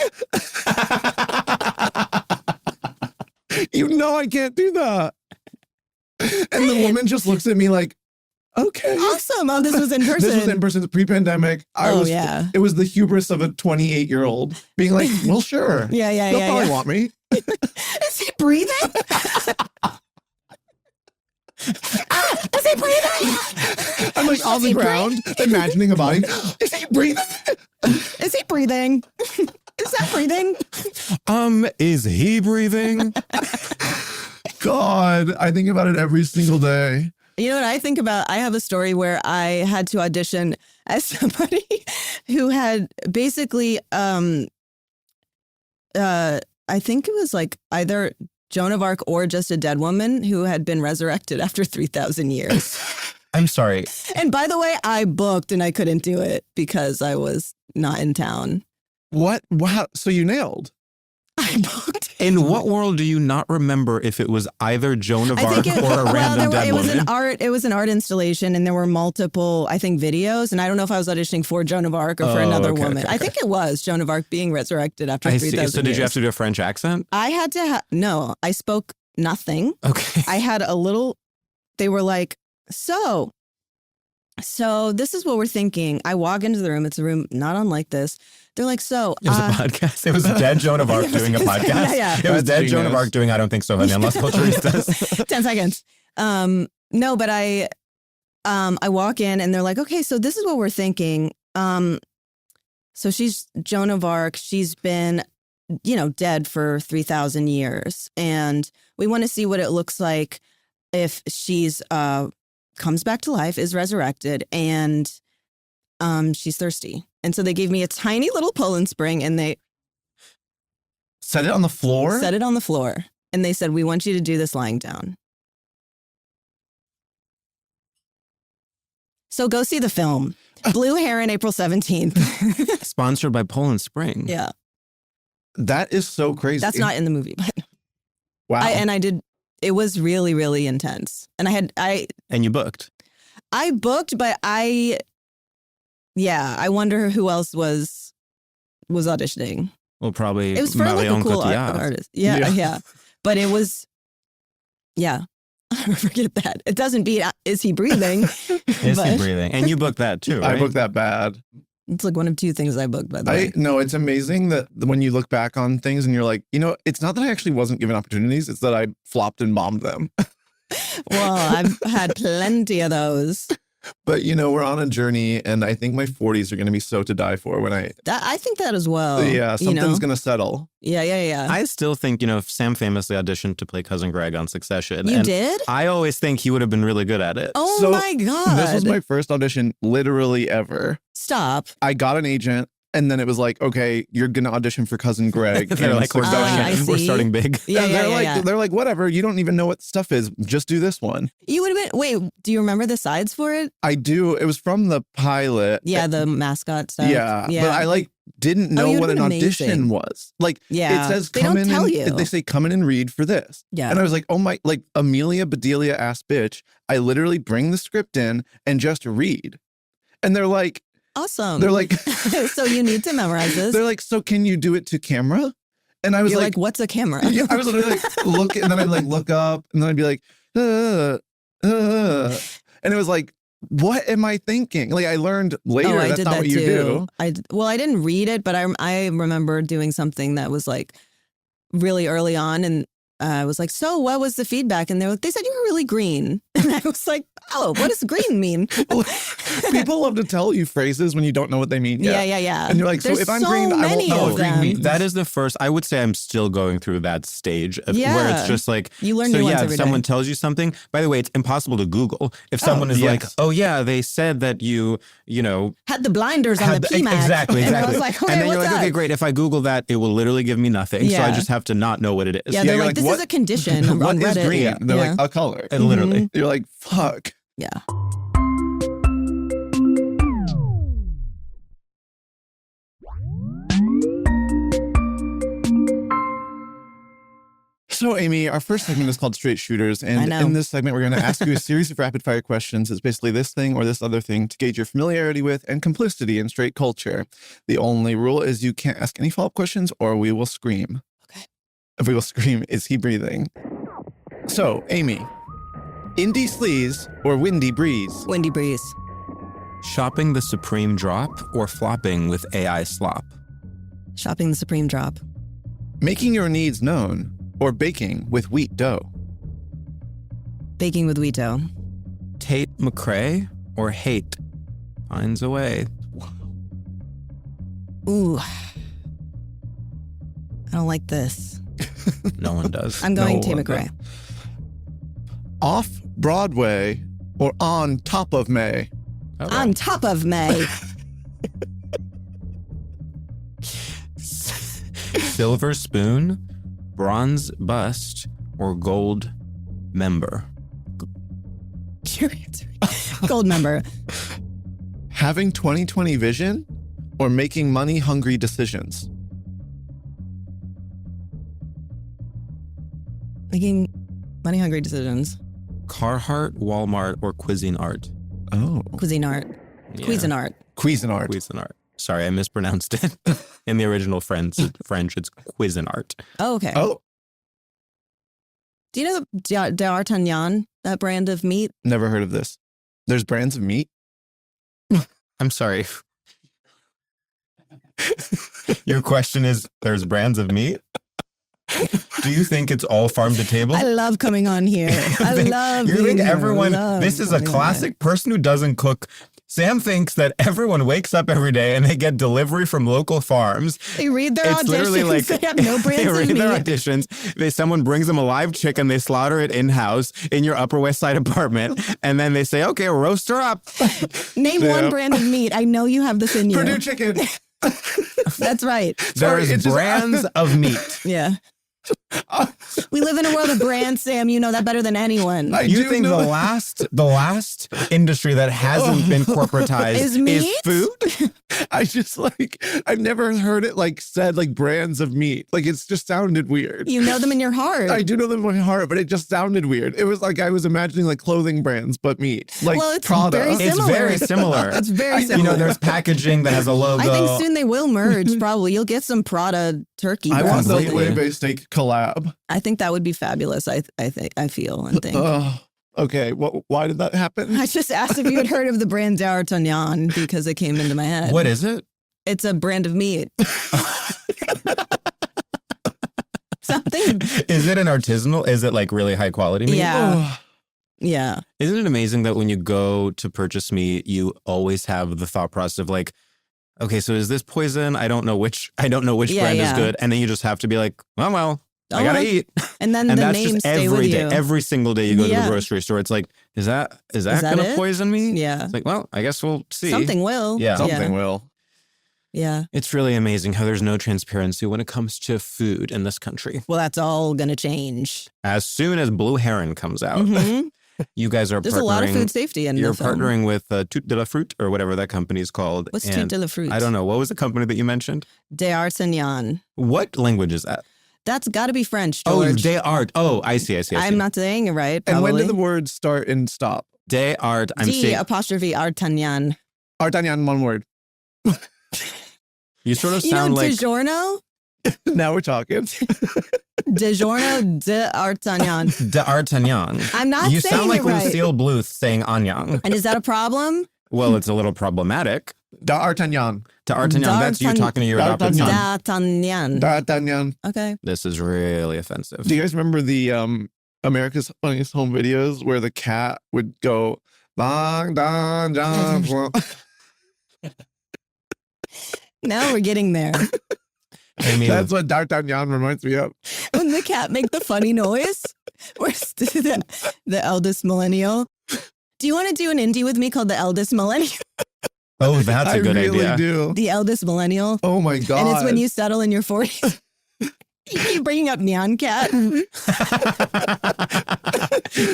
You know I can't do that. And the woman just looks at me like, okay. Awesome. Oh, this was in person. This was in person, pre-pandemic. Yeah. It was the hubris of a 28-year-old being like, well, sure. Yeah. They'll probably want me. Is he breathing? Is he breathing? I'm like on the ground, imagining a body. Is he breathing? Is he breathing? Is that breathing? Is he breathing? God, I think about it every single day. You know what I think about? I have a story where I had to audition as somebody who had basically, I think it was like either Joan of Arc or just a dead woman who had been resurrected after 3,000 years. I'm sorry. And by the way, I booked and I couldn't do it because I was not in town. What? Wow. So you nailed. I booked. In what world do you not remember if it was either Joan of Arc or a random dead woman? It was an art installation, and there were multiple, I think, videos. And I don't know if I was auditioning for Joan of Arc or for another woman. I think it was Joan of Arc being resurrected after 3,000 years. So did you have to do a French accent? I had to. No, I spoke nothing. Okay. I had a little. They were like, so this is what we're thinking. I walk into the room. It's a room not unlike this. They're like, so. It was a podcast. It was dead Joan of Arc doing a podcast. Yeah. It was dead Joan of Arc doing I Don't Think So, Honey, unless culturistas. 10 seconds. No, but I walk in and they're like, okay, so this is what we're thinking. So she's Joan of Arc. She's been, dead for 3,000 years. And we want to see what it looks like if she's comes back to life, is resurrected, and she's thirsty. And so they gave me a tiny little Poland spring and they set it on the floor? Set it on the floor. And they said, we want you to do this lying down. So go see the film. Blue Heron, April 17th. Sponsored by Poland Spring. Yeah. That is so crazy. That's not in the movie. But wow. It was really, really intense. And And you booked. I booked, but I wonder who else was auditioning. Well, probably it was for like a cool artist. Yeah. But it was, forget that. It doesn't beat, is he breathing? Is he breathing? And you booked that too, right? I booked that bad. It's like one of two things I booked, by the way. No, it's amazing that when you look back on things and you're like, it's not that I actually wasn't given opportunities. It's that I flopped and bombed them. Well, I've had plenty of those. But, we're on a journey, and I think my 40s are going to be so to die for when I think that as well. Yeah, something's going to settle. Yeah. I still think, Sam famously auditioned to play Cousin Greg on Succession. You did? I always think he would have been really good at it. Oh, my God. This was my first audition literally ever. Stop. I got an agent. And then it was like, okay, you're going to audition for Cousin Greg. They're like, we're starting big. Yeah, they're like, whatever. You don't even know what stuff is. Just do this one. You would have been, wait, do you remember the sides for it? I do. It was from the pilot. Yeah, the mascot stuff. Yeah. But I didn't know what an audition was. It says come in and they say come in and read for this. Yeah. And I was like, oh my, like Amelia Bedelia ass bitch. I literally bring the script in and just read. And they're like, awesome. They're like, so you need to memorize this. They're like, so can you do it to camera? And I was like, what's a camera? Yeah, I was literally like, look, and then I'd like look up, and then I'd be like, and it was like, what am I thinking? Like I learned later that's not what you do. I didn't read it, but I remember doing something that was like really early on, and I was like, so what was the feedback? And they said you were really green. And I was like, oh, what does green mean? People love to tell you phrases when you don't know what they mean yet. Yeah. And you're like, There's so if I'm so green, I many won't know of what green them. means. That is the first. I would say I'm still going through that stage where it's just like, You learn so new yeah, ones if every someone day. tells you something, by the way, it's impossible to Google. If someone is like, yes. oh yeah, they said that you know, Had the blinders on the PMAC. exactly. And I was like, okay, and then what's you're like, that? okay, great. If I Google that, it will literally give me nothing. So I Yeah. just have to not know what it is. Yeah, they're you're like, like, this what- is a condition on What Reddit. is green? Yeah. They're Yeah. like, a color. And literally. You're like, fuck. Yeah. So, Amy, our first segment is called Straight Shooters. I And know. in this segment, we're going to ask you a series of rapid fire questions. It's basically this thing or this other thing to gauge your familiarity with and complicity in straight culture. The only rule is you can't ask any follow-up questions or we will scream. Okay. If we will scream, is he breathing? So, Amy, indie sleaze or windy breeze? Windy breeze. Shopping the supreme drop or flopping with AI slop? Shopping the supreme drop. Making your needs known or baking with wheat dough? Baking with wheat dough. Tate McRae or hate finds a way? Ooh. I don't like this. No one does. I'm going No Tate one McRae. Off Broadway or on top of May? Oh, wow. On top of May. Silver spoon, bronze bust, or gold member? Your answer. Gold member. Having 20/20 vision or making money-hungry decisions? Making money hungry decisions. Carhartt, Walmart, or Cuisinart? Oh. Cuisinart. Yeah. Cuisinart. Cuisinart. Cuisinart. Sorry, I mispronounced it. In the original French, it's Cuisinart. Oh, okay. Oh, Do you know D'Artagnan, that brand of meat? never heard of this. There's brands of meat? I'm sorry. Your question is, there's brands of meat? Do you think it's all farm to table? I love coming on here. I love You being think here. everyone, Love this is a coming on classic person who doesn't cook. Sam thinks that everyone wakes up every day and they get delivery from local farms. here. They read their It's literally auditions. like They have no brands they of read meat. their auditions. Someone brings them a live chicken. They slaughter it in-house in your Upper West Side apartment. And then they say, okay, roast her up. Name Yeah. one brand of meat. I know you have this in you. Purdue chicken. That's right. There Sorry, is it's just- brands of meat. Yeah. We live in a world of brands, Sam. You know that better than anyone. I You do think know- the last industry that hasn't been corporatized Is meat? food? I just like, I've never heard it like said like brands of meat. Like it's just sounded weird. You know them in your heart. I do know them in my heart, but it just sounded weird. It was like I was imagining like clothing brands, but meat. Like Well, it's Prada. very It's Similar. very similar. It's very You similar. know, there's packaging that has a logo. I think soon they will merge. Probably you'll get some Prada turkey. I want the Completely. Lebe steak collab. I think that would be fabulous. I feel and think. Okay, why did that happen? I just asked if you had heard of the brand D'Artagnan because it came into my head. What is it? It's a brand of meat. Something. Is it an artisanal? Is it like really high quality meat? Yeah. Yeah. Isn't it amazing that when you go to purchase meat, you always have the thought process of like, okay, so is this poison? I don't know which Yeah, brand is yeah. good. And then you just have to be like, well, I gotta eat. And then And the that's names just stay with every day. you. Every single day you go to Yeah. the grocery store, it's like, is that that gonna it? poison me? Yeah. It's like, well, I guess we'll see. Something will. Yeah. Something will. Yeah. It's really amazing how there's no transparency when it comes to food in this country. Well, that's all going to change. As soon as Blue Heron comes out, Mhm. you guys are There's partnering. a lot of food safety in You're the film. partnering with Tout de la Fruit or whatever that company is called. What's And Tout de la Fruit? I don't know. What was the company that you mentioned? D'Artagnan. What language is that? That's got to be French, Oh, George. Des Art. Oh, I see. I'm not saying it right. And when Probably. did the words start and stop? Des Art. I'm D saying apostrophe Artagnan. Artagnan, one word. you sort of You know, sound like DiGiorno? Now we're talking. DiGiorno d'Artagnan. D'Artagnan. I'm not You saying sound like it right. Lucille Bluth saying Anyang. And is that a problem? Well, it's a little problematic. D'Artagnan. D'Artagnan. That's you talking to your adopted son. D'Artagnan. D'Artagnan. Okay. This is really offensive. Do you guys remember the America's Funniest Home Videos where the cat would go, Long Don John? Now we're getting there. I mean, That's what D'Artagnan reminds me of. When the cat make the funny noise, where's the eldest millennial? Do you want to do an indie with me called The Eldest Millennial? oh, that's a good I really idea. do. The Eldest Millennial. Oh my God. And it's when you settle in your 40s. You keep bringing up Nyan Cat.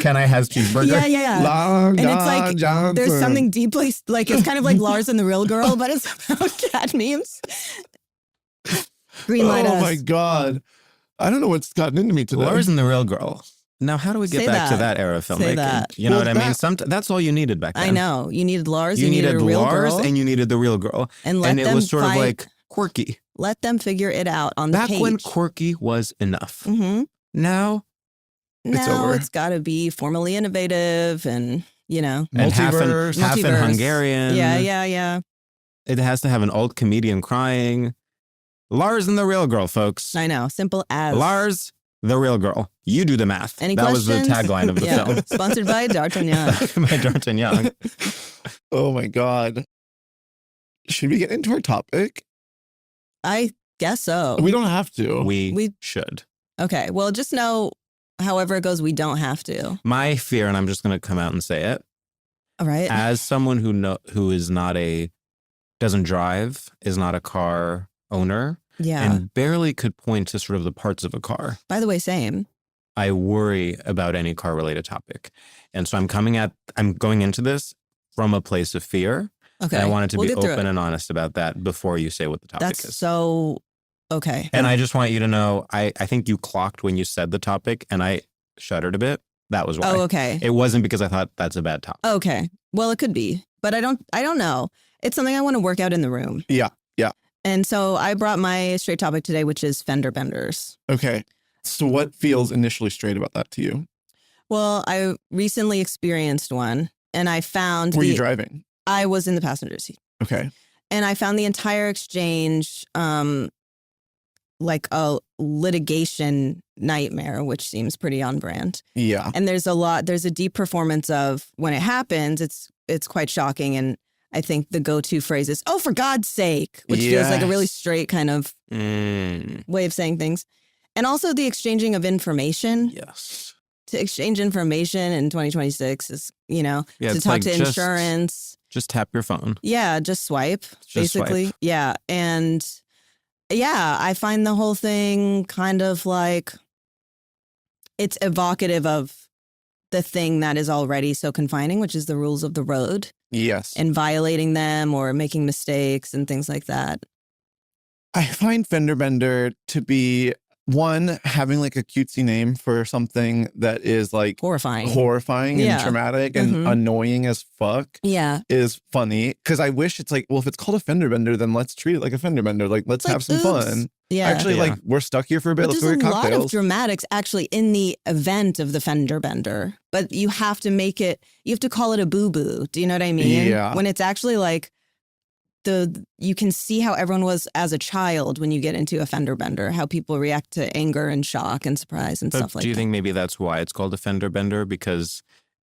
Can I has cheeseburger? Yeah. Long And it's John like, Johnson. there's something deeply, like, it's kind of like Lars and the Real Girl, but it's about cat memes. Greenlight us. Oh my God. I don't know what's gotten into me today. Lars and the Real Girl. Now, how do we get Say back to that. that era of Say filmmaking? that. You know Well, what I mean? That's all you needed back then. I know. You needed Lars, You needed a real Lars girl. and you needed the real girl. And let And it them was sort of fight. like quirky. Let them figure it out on the Back page. when quirky was enough. Mm-hmm. Now, Now over. it's got to be formally innovative and, you know. and half in Multiverse. Hungarian. Yeah. It has to have an old comedian crying. Lars and the real girl, folks. I know. Simple as. Lars, the real girl. You do the math. Any that questions? was the tagline of the Yeah. film. Sponsored by D'Artagnan. By D'Artagnan. Oh my God. Should we get into our topic? I guess so. We don't have to. We should. Okay. Well, just know, however it goes, we don't have to. My fear, and I'm just going to come out and say it, All right. as someone who is not doesn't drive, is not a car owner, Yeah. and barely could point to sort of the parts of a car, By the way, same. I worry about any car related topic. And so I'm going into this from a place of fear. Okay. And I wanted to We'll be get through open it. and honest about that before you say what the topic That's is. so okay. And I just want you to know, I think you clocked when you said the topic and I shuddered a bit. That was why. Oh, okay. It wasn't because I thought that's a bad topic. Okay. Well, it could be, but I don't know. It's something I want to work out in the room. Yeah. And so I brought my straight topic today, which is fender benders. Okay. So what feels initially straight about that to you? Well, I recently experienced one and I found Were you driving? I was in the passenger seat. Okay. And I found the entire exchange like a litigation nightmare, which seems pretty on brand. Yeah. And there's a deep performance of when it happens, it's quite shocking. And I think the go-to phrase is, "Oh, for God's sake," which feels like a really straight kind of way of saying things. And also the exchanging of information. Yes. To exchange information in 2026 is, to it's talk like to insurance. Just tap your phone. Yeah, just swipe, Just basically. swipe. Yeah. And yeah, I find the whole thing kind of like it's evocative of the thing that is already so confining, which is the rules of the road Yes. and violating them or making mistakes and things like that. I find fender bender to be one, having like a cutesy name for something that is like Horrifying. horrifying Yeah. and traumatic and Mhm. annoying as fuck Yeah. is funny. Because I wish it's like, well, if it's called a fender bender, then let's treat it like a fender bender. Like, let's It's have some like, oops. fun. Yeah. Actually, Yeah. like, we're stuck here for a bit. But Let's there's go a get lot of cocktails. dramatics actually in the event of the fender bender, but you have to you have to call it a boo-boo. Do you know what I mean? Yeah. When it's actually like you can see how everyone was as a child when you get into a fender bender, how people react to anger and shock and surprise and But stuff like do you that. think maybe that's why it's called a fender bender? Because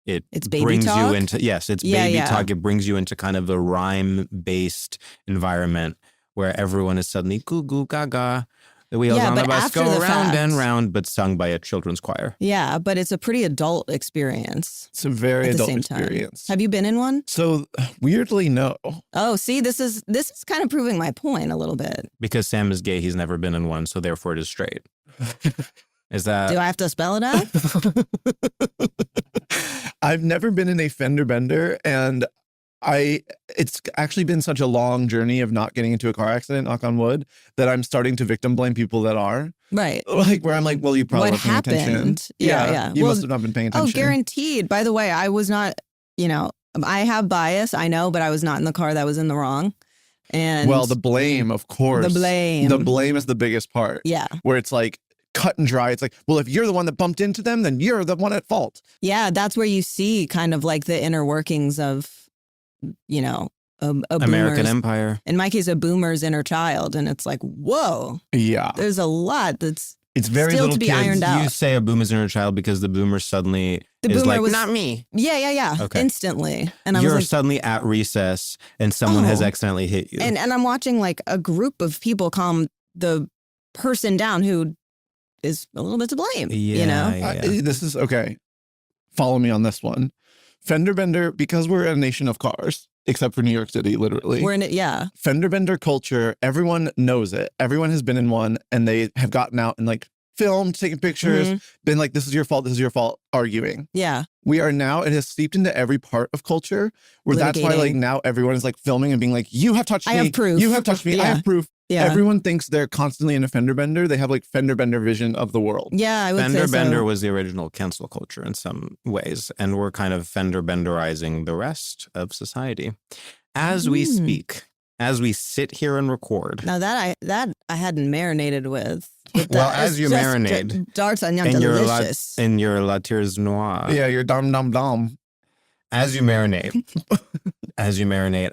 It's baby brings talk? you into, yes, it's Yeah, baby yeah. talk. It brings you into kind of a rhyme-based environment where everyone is suddenly goo goo gaga. The wheels Yeah, on the but bus after go the round and fact. round, but sung by a children's choir. Yeah, but it's a pretty adult experience It's a very at the adult same time. experience. Have you been in one? So weirdly, no. Oh, see, this is kind of proving my point a little bit. Because Sam is gay, he's never been in one, so therefore it is straight. Is that... Do I have to spell it out? I've never been in a fender bender, and it's actually been such a long journey of not getting into a car accident, knock on wood, that I'm starting to victim blame people that are. Right. Like, where I'm like, well, you probably What weren't paying attention. happened? Yeah. You Well, must have not been paying Oh, attention. guaranteed. By the way, I was not, I have bias, I know, but I was not in the car that was in the wrong. And Well, the blame, of course. The blame. The blame is the biggest part. Yeah. Where it's like cut and dry. It's like, well, if you're the one that bumped into them, then you're the one at fault. Yeah. That's where you see kind of like the inner workings of, American boomer's, Empire. in my case, a boomer's inner child. And it's like, whoa, Yeah. there's a lot that's It's very still little to be kids. ironed out. You say a boomer's inner child because the boomer suddenly The is boomer like, was- not me. Yeah. Okay. Instantly. And I You're was like, suddenly at recess and someone has Oh. accidentally hit you. and I'm watching like a group of people calm the person down who is a little bit to blame, you know? Yeah. This is okay. Follow me on this one. Fender bender, because we're a nation of cars, except for New York City, literally. We're in it, yeah. Fender bender culture, everyone knows it. Everyone has been in one and they have gotten out and like filmed, taken pictures, Mhm. been like, this is your fault, arguing. Yeah. We are now, it has seeped into every part of culture where that's why like Litigating. now everyone is like filming and being like, you have touched I me. have proof. You have touched me. I Yeah. have proof. Yeah. Everyone thinks they're constantly in a fender bender. They have like fender bender vision of the world. Yeah, I would Fender say so. bender was the original cancel culture in some ways, and we're kind of fender benderizing the rest of society. As we speak, as we sit here and record, Now that I hadn't marinated with. Well, as you marinate D'Artagnan in your delicious. La Tires Noire, Yeah, you're dum. as you marinate,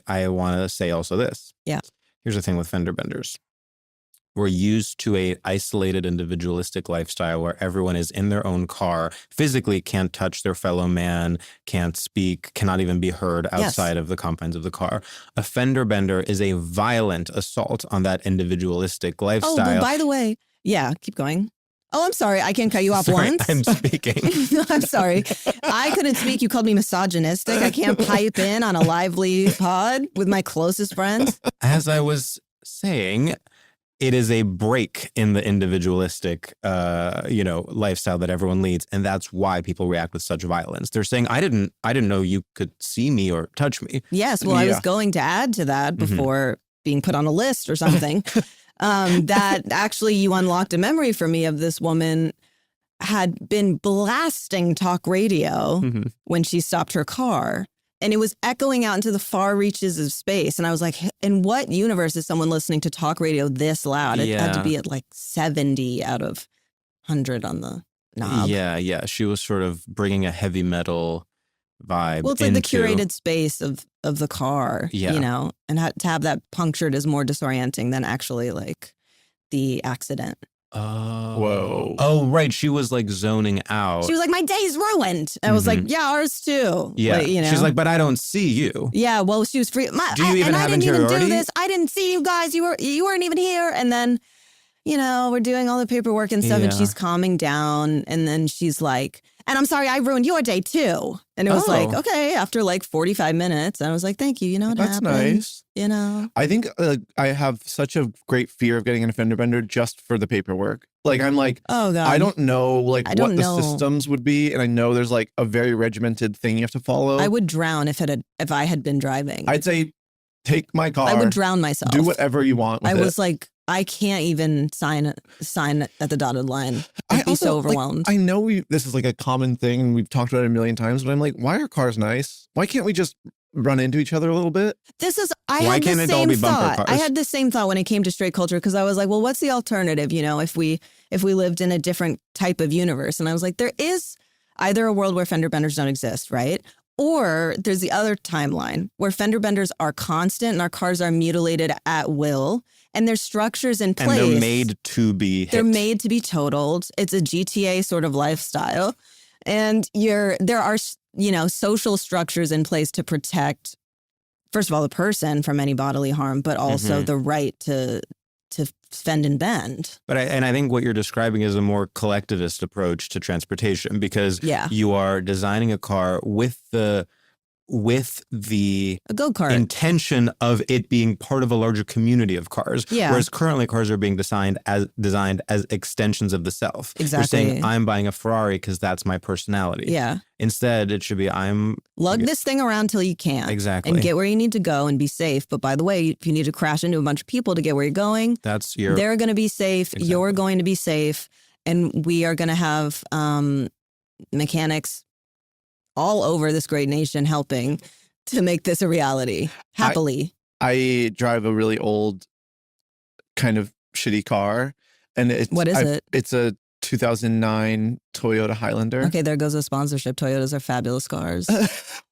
I want to say also this. Yeah. Here's the thing with fender benders. We're used to a isolated individualistic lifestyle where everyone is in their own car, physically can't touch their fellow man, can't speak, cannot even be heard outside of the confines of the car. A fender bender is a violent assault on that individualistic Oh, lifestyle. but by the way, yeah, keep going. Oh, I'm sorry. I can't cut you off Sorry, once. I'm speaking. I'm sorry. I couldn't speak. You called me misogynistic. I can't pipe in on a lively pod with my closest friends. As I was saying, it is a break in the individualistic, lifestyle that everyone leads, and that's why people react with such violence. They're saying, "I didn't know you could see me or touch me." Yes. Well, I was Yeah. going to add to that Mhm. before being put on a list or something. That actually you unlocked a memory for me of this woman had been blasting talk radio Mhm. when she stopped her car. And it was echoing out into the far reaches of space. And I was like, in what universe is someone listening to talk radio this loud? It had to Yeah. be at like 70 out of 100 on the knob. Yeah. She was sort of bringing a heavy metal vibe. Well, it's like the into- curated space of the car, Yeah. you know, and to have that punctured is more disorienting than actually like the accident. Oh. Whoa. Oh, right. She was like zoning out. She was like, my day's ruined. I was like, yeah, ours too. Yeah. Like, you know? She's like, but I don't see you. Yeah, well, she was free. Do you even and have I didn't even do interiority? this. I didn't see you guys. You weren't even here. And then, you know, we're doing all the paperwork and stuff, and Yeah. she's calming down. And then she's like, and I'm sorry, I ruined your day too. And it was like, Oh. okay, after like 45 minutes, I was like, thank you. You know, it That's happens. nice. You know, I think I have such a great fear of getting in a fender bender just for the paperwork. Like I'm like, oh God, I don't know like I don't what the know. systems would be, and I know there's like a very regimented thing you have to follow. I would drown if I had been driving. I'd say take my car. I would drown myself. Do whatever you want with I it. was like, I can't even sign at the dotted line. I'd be so like, overwhelmed. I know this is like a common thing and we've talked about it a million times, but I'm like, why are cars nice? Why can't we just run into each other a little bit? I Why had can't the it all same be bumper thought. I cars? had the same thought when it came to straight culture because I was like, well, what's the alternative? You know, if we lived in a different type of universe, and I was like, there is either a world where fender benders don't exist, right? Or there's the other timeline where fender benders are constant and our cars are mutilated at will, and there's structures in place. And they're made to be hit. They're made to be totaled. It's a GTA sort of lifestyle. And there are, you know, social structures in place to protect, first of all, the person from any bodily harm, but also Mhm. the right to fend and bend. But I think what you're describing is a more collectivist approach to transportation because Yeah. you are designing a car with the A go-kart. intention of it being part of a larger community of cars. Yeah. Whereas currently cars are being designed as extensions of the self. You're Exactly. saying I'm buying a Ferrari because that's my personality. Yeah. Instead, it should be I'm Lug this thing around till you can. Exactly. And get where you need to go and be safe. But by the way, if you need to crash into a bunch of people to get where you're going, that's your they're going to be safe. Exactly. You're going to be safe. And we are going to have mechanics all over this great nation helping to make this a reality. Happily. I drive a really old kind of shitty car, and it's What is it? It's a 2009 Toyota Highlander. Okay, there goes a sponsorship. Toyotas are fabulous cars.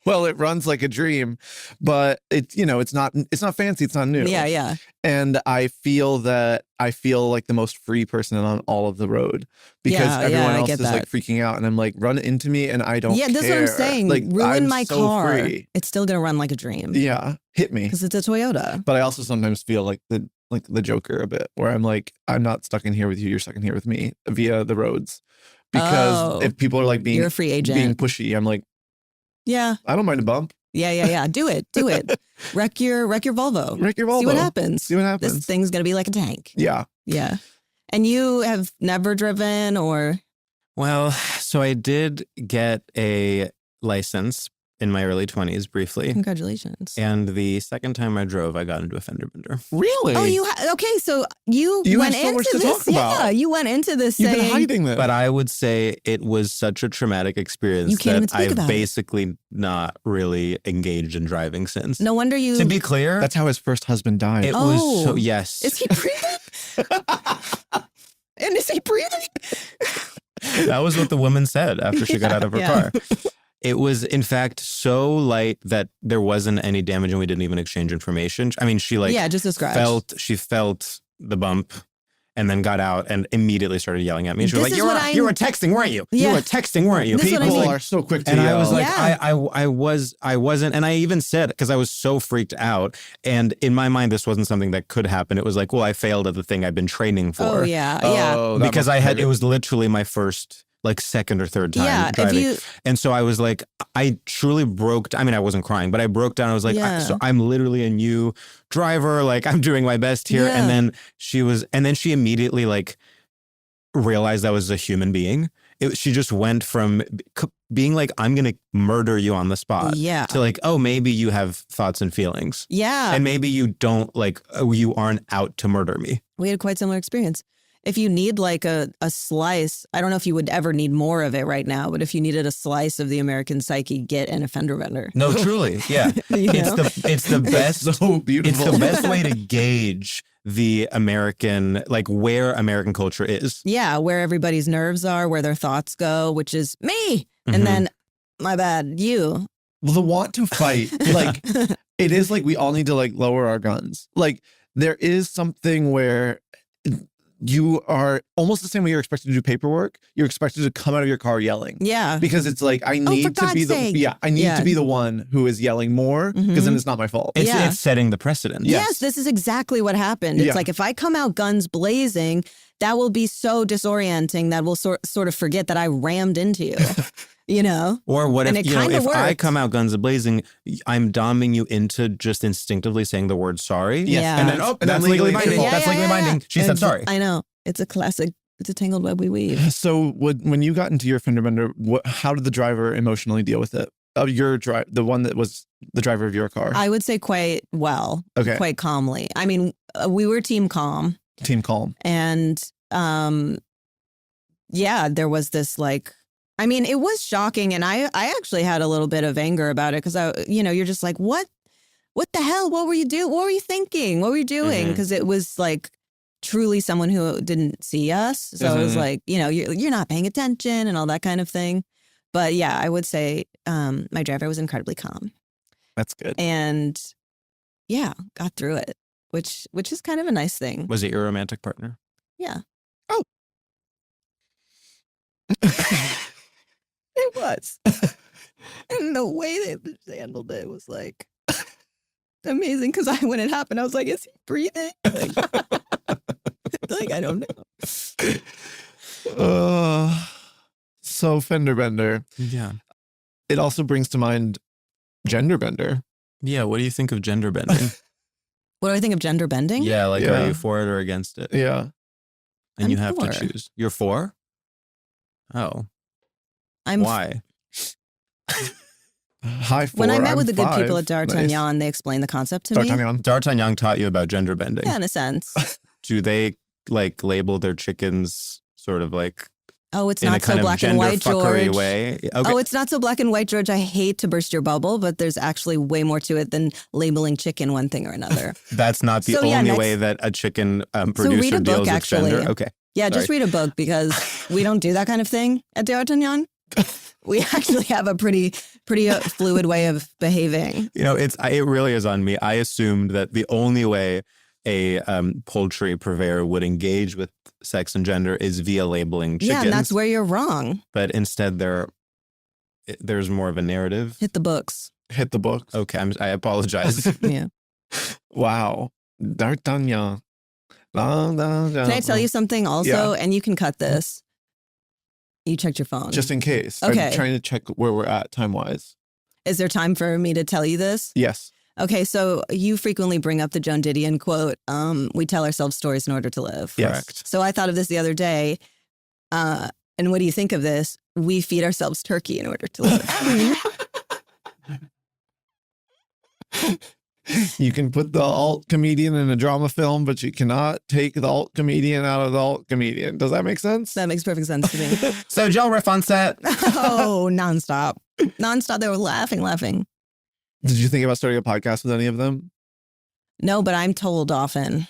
Well, it runs like a dream, but it's not fancy. It's not new. Yeah. And I feel like the most free person on all of the road because everyone else is like freaking out, and I'm like, run into me, and I don't. Yeah, that's care. what I'm saying. Like, ruin I'm my so car. Free. It's still gonna run like a dream. Yeah, hit me because it's a Toyota. But I also sometimes feel like the Joker a bit, where I'm like, I'm not stuck in here with you. You're stuck in here with me via the roads. Because if people are like you're a free agent, being pushy, I'm like, yeah, I don't mind a bump. Yeah. Do it. Wreck your Volvo. Wreck your Volvo. See what happens. This thing's gonna be like a tank. Yeah. And you have never driven, or? Well, so I did get a license in my early 20s briefly. Congratulations. And the second time I drove, I got into a fender bender. Really? Oh, okay. So you went have so into much to this. talk about. Yeah, you went into this. You've been hiding this. But I would say it was such a traumatic experience that I've basically not really engaged in driving since. No wonder you. To be clear, that's how his first husband died. It was so, yes. Is he breathing? And is he breathing? That was what the woman said after she got out of her car. It was, in fact, so light that there wasn't any damage and we didn't even exchange information. I mean, she just a scratch. felt the bump and then got out and immediately started yelling at me. She was like, you were texting, weren't you? Yeah. You were texting, weren't you? People are so quick to yell. And I was like, I wasn't. And I even said, because I was so freaked out. And in my mind, this wasn't something that could happen. It was like, well, I failed at the thing I've been training for. Oh, yeah. Because it was literally my first second or third time driving. And so I was like, I truly broke. I mean, I wasn't crying, but I broke down. I was like, so I'm literally a new driver. Like, I'm doing my best here. And then she immediately realized I was a human being. She just went from being like, I'm going to murder you on the spot. Yeah. To like, oh, maybe you have thoughts and feelings. Yeah. And maybe you don't you aren't out to murder me. We had quite similar experience. If you need a slice, I don't know if you would ever need more of it right now, but if you needed a slice of the American psyche, get an fender bender. No, truly. Yeah. It's the best. So beautiful. It's the best way to gauge the American, where American culture is. Yeah. Where everybody's nerves are, where their thoughts go, which is me. Mm-hmm. And then, my bad, you. Well, the want to fight, it is we all need to lower our guns. There is something where you are almost the same way you're expected to do paperwork. You're expected to come out of your car yelling. Yeah. Because it's I need to be to be the one who is yelling more because then it's not my fault. It's setting the precedent. Yes, this is exactly what happened. It's if I come out guns blazing, that will be so disorienting that we'll sort of forget that I rammed into you. Or what if I come out guns a-blazing, I'm doming you into just instinctively saying the word sorry. Yes. Yeah. And then, that's legally binding. That's legally binding. She said sorry. I know. It's a classic. It's a tangled web we weave. So when you got into your fender bender, how did the driver emotionally deal with it? Of your the one that was the driver of your car? I would say quite well. Okay. Quite calmly. I mean, we were team calm. Team calm. And there was this I mean, it was shocking, and I actually had a little bit of anger about it because you're just like, what the hell? What were you doing? What were you thinking? What were you doing? Because it was truly someone who didn't see us, so it was you're not paying attention and all that kind of thing. But yeah, I would say my driver was incredibly calm. That's good. And got through it, which is kind of a nice thing. Was it your romantic partner? Yeah. Oh. It was. And the way they handled it was amazing because when it happened, I was like, is he breathing? I don't know. So fender bender. Yeah. It also brings to mind gender bender. Yeah. What do you think of gender bending? What do I think of gender bending? Yeah. Are you for it or against it? Yeah. And I'm you have for. to choose. You're for? Oh. I'm Why? High four. When I met with the good 5. people at D'Artagnan, Nice. they explained the concept to me. D'Artagnan taught you about gender bending. Yeah, in a sense. Do they label their chickens sort of oh, it's in not a kind so black of and white, gender fuckery George. way? Okay. Oh, it's not so black and white, George. I hate to burst your bubble, but there's actually way more to it than labeling chicken one thing or another. That's not the only way that a chicken producer read a book, deals with actually. gender. Okay. Yeah, just Sorry. read a book because we don't do that kind of thing at D'Artagnan. We actually have a pretty fluid way of behaving. You know, it really is on me. I assumed that the only way a poultry purveyor would engage with sex and gender is via labeling chickens. Yeah, and that's where you're wrong. But instead, there's more of a narrative. Hit the books. Hit the books. Okay, I apologize. Yeah. Wow. D'Artagnan. Can I tell you something also? And you can cut this. You checked your phone. Just in case. Okay. I'm trying to check where we're at time-wise. Is there time for me to tell you this? Yes. Okay, so you frequently bring up the Joan Didion quote, we tell ourselves stories in order to live. Yes. Correct. So I thought of this the other day. And what do you think of this? We feed ourselves turkey in order to live. You can put the alt comedian in a drama film, but you cannot take the alt comedian out of the alt comedian. Does that make sense? That makes perfect sense to me. So did y'all riff on set? Oh, nonstop. Nonstop. They were laughing. Did you think about starting a podcast with any of them? No, but I'm told often.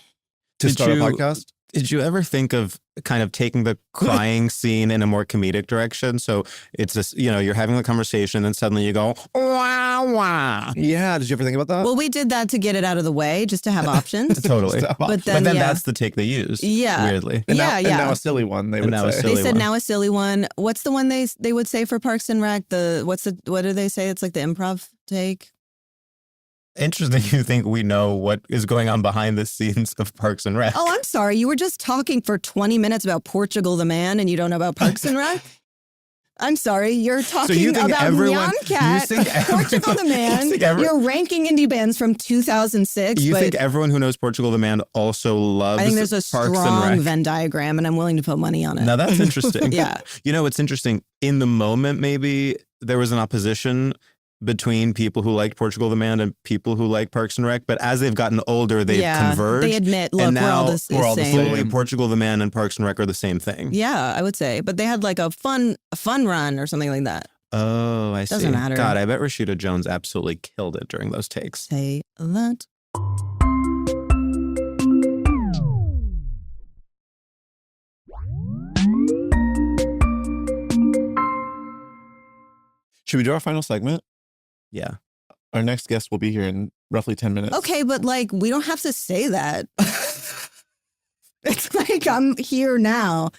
To Did start you- a podcast? Did you ever think of kind of taking the crying scene in a more comedic direction? So it's this, you're having the conversation and suddenly you go, wah, wah. Yeah. Did you ever think about that? Well, we did that to get it out of the way, just to have options. Totally. Stop. But But then, then yeah. that's the take they used. Yeah. Weirdly. And now, yeah, And yeah. now a silly one, they And would now a say. silly They said one. now a silly one. What's the one they would say for Parks and Rec? What do they say? It's like the improv take. Interesting you think we know what is going on behind the scenes of Parks and Rec. Oh, I'm sorry. You were just talking for 20 minutes about Portugal the Man and you don't know about Parks and Rec? I'm sorry. You're talking you think about everyone- Nyan Cat, you think everyone- Portugal the Man. you think every- You're ranking indie bands from 2006. You but think everyone who knows Portugal the Man also loves I think there's a Parks and strong Rec? Venn diagram and I'm willing to put money on it. Now that's interesting. Yeah. It's interesting. In the moment, maybe there was an opposition between people who liked Portugal the Man and people who like Parks and Rec, but as they've gotten older, they've converged. They admit, look, and we're all now the we're all the same. slowly Portugal the Man and Parks and Rec are the same thing. Yeah, I would say. But they had like a fun run or something like that. Oh, I see. Doesn't matter. God, I bet Rashida Jones absolutely killed it during those takes. Say that. Should we do our final segment? Yeah. Our next guest will be here in roughly 10 minutes. Okay, but like we don't have to say that. It's like I'm here now.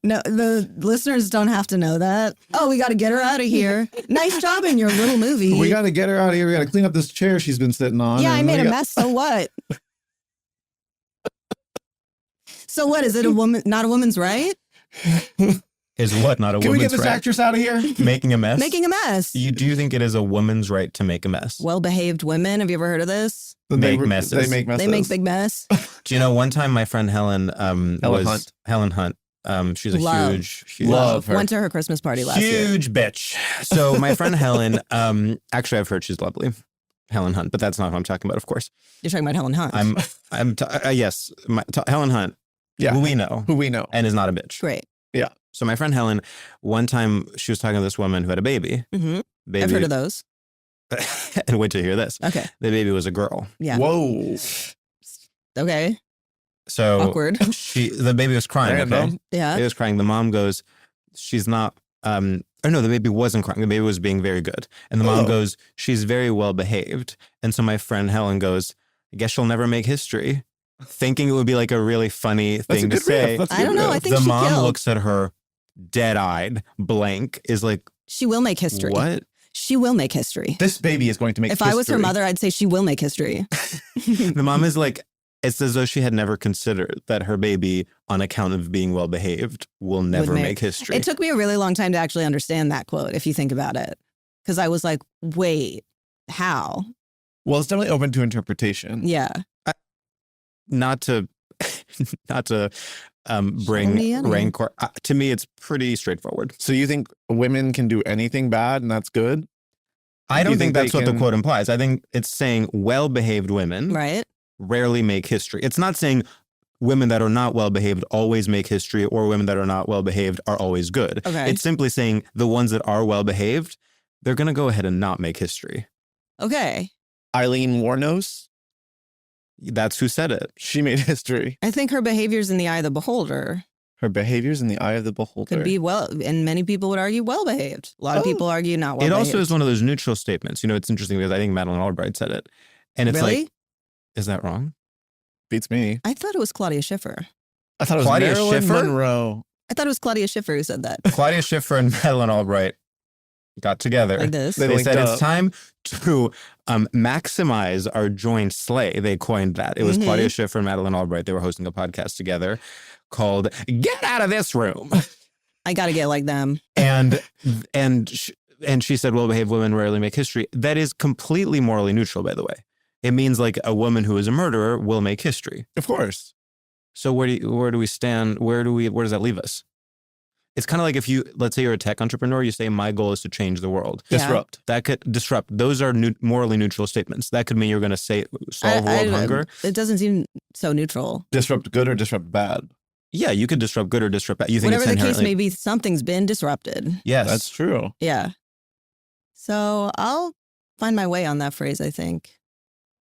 No, the listeners don't have to know that. Oh, we got to get her out of here. Nice job in your little movie. We got to get her out of here. We got to clean up this chair she's been sitting on. Yeah, I and made we a got- mess. So what? So what? Is it not a woman's right? Is what not a Can we get woman's this right? actress out of here? Making a mess? Making a mess. Do you think it is a woman's right to make a mess? Well-behaved women. Have you ever heard of this? Make messes. They make messes. They make big mess. Do you know one time my friend Helen Hunt. Helen Hunt. She's a Love. huge Love her. Went to her Christmas party last year. huge bitch. So my friend Helen, actually I've heard she's lovely. Helen Hunt, but that's not who I'm talking about, of course. You're talking about Helen Hunt. Yes, Helen Hunt, Yeah. who we know Who we know. and is not a bitch. Great. So my friend Helen, one time she was talking to this woman who had a baby. hmm Baby, I've heard of those. and wait to hear this. Okay. The baby was a girl. Yeah. Whoa. Okay. So Awkward. the baby was crying. Okay? Random. Yeah. It was crying. The mom goes, she's not, or no, the baby wasn't crying. The baby was being very good. And the mom Oh. goes, she's very well behaved. And so my friend Helen goes, I guess she'll never make history. Thinking it would be like a really funny That's a thing to good say. riff. That's a I good don't know. I riff. think The she mom killed. looks at her dead-eyed, blank, is like, She will make history. what? She will make history. This baby is going to make If I was her history. mother, I'd say she will make history. The mom is like, it's as though she had never considered that her baby, on account of being well behaved, will never make- make history. It took me a really long time to actually understand that quote, if you think about it. Because I was like, wait, how? Well, it's definitely open to interpretation. Yeah. not to bring Indiana. rancor. To me, it's pretty straightforward. So you think women can do anything bad and that's good? I don't You think think that's they what the can- quote implies. I think it's saying well-behaved women Right? rarely make history. It's not saying women that are not well-behaved always make history or women that are not well-behaved are always good. Okay. It's simply saying the ones that are well-behaved, they're going to go ahead and not make history. Okay. Eileen Warnos, That's who said it. she made history. I think her behavior's in the eye of the beholder. Her behavior's in the eye of the beholder. Could be well, and many people would argue well behaved. A lot of people argue not well It behaved. also is one of those neutral statements. You know, it's interesting because I think Madeleine Albright said it. And it's Really? like, is that wrong? Beats me. I thought it was Claudia Schiffer. I thought it was Claudia Marilyn Schiffer? Monroe. I thought it was Claudia Schiffer who said that. Claudia Schiffer and Madeleine Albright got together. Like this. They They linked said up. it's time to maximize our joint slay. They coined that. It was Claudia Schiffer and Madeleine Albright. They were hosting a podcast together called "Get Out of This Room," I got to get like them. and she said, "Well-behaved women rarely make history." That is completely morally neutral, by the way. It means like a woman who is a murderer will make history. Of course. So where do we stand? Where does that leave us? It's kind of like if let's say you're a tech entrepreneur, you say, my goal is to change the world. Yeah. Disrupt. That could disrupt. Those are morally neutral statements. That could mean you're going to solve world hunger. It doesn't seem so neutral. Disrupt good or disrupt bad. Yeah, you could disrupt good or disrupt bad. You think Whatever it's the case inherently... may be, something's been disrupted. Yes. That's true. Yeah. So I'll find my way on that phrase, I think.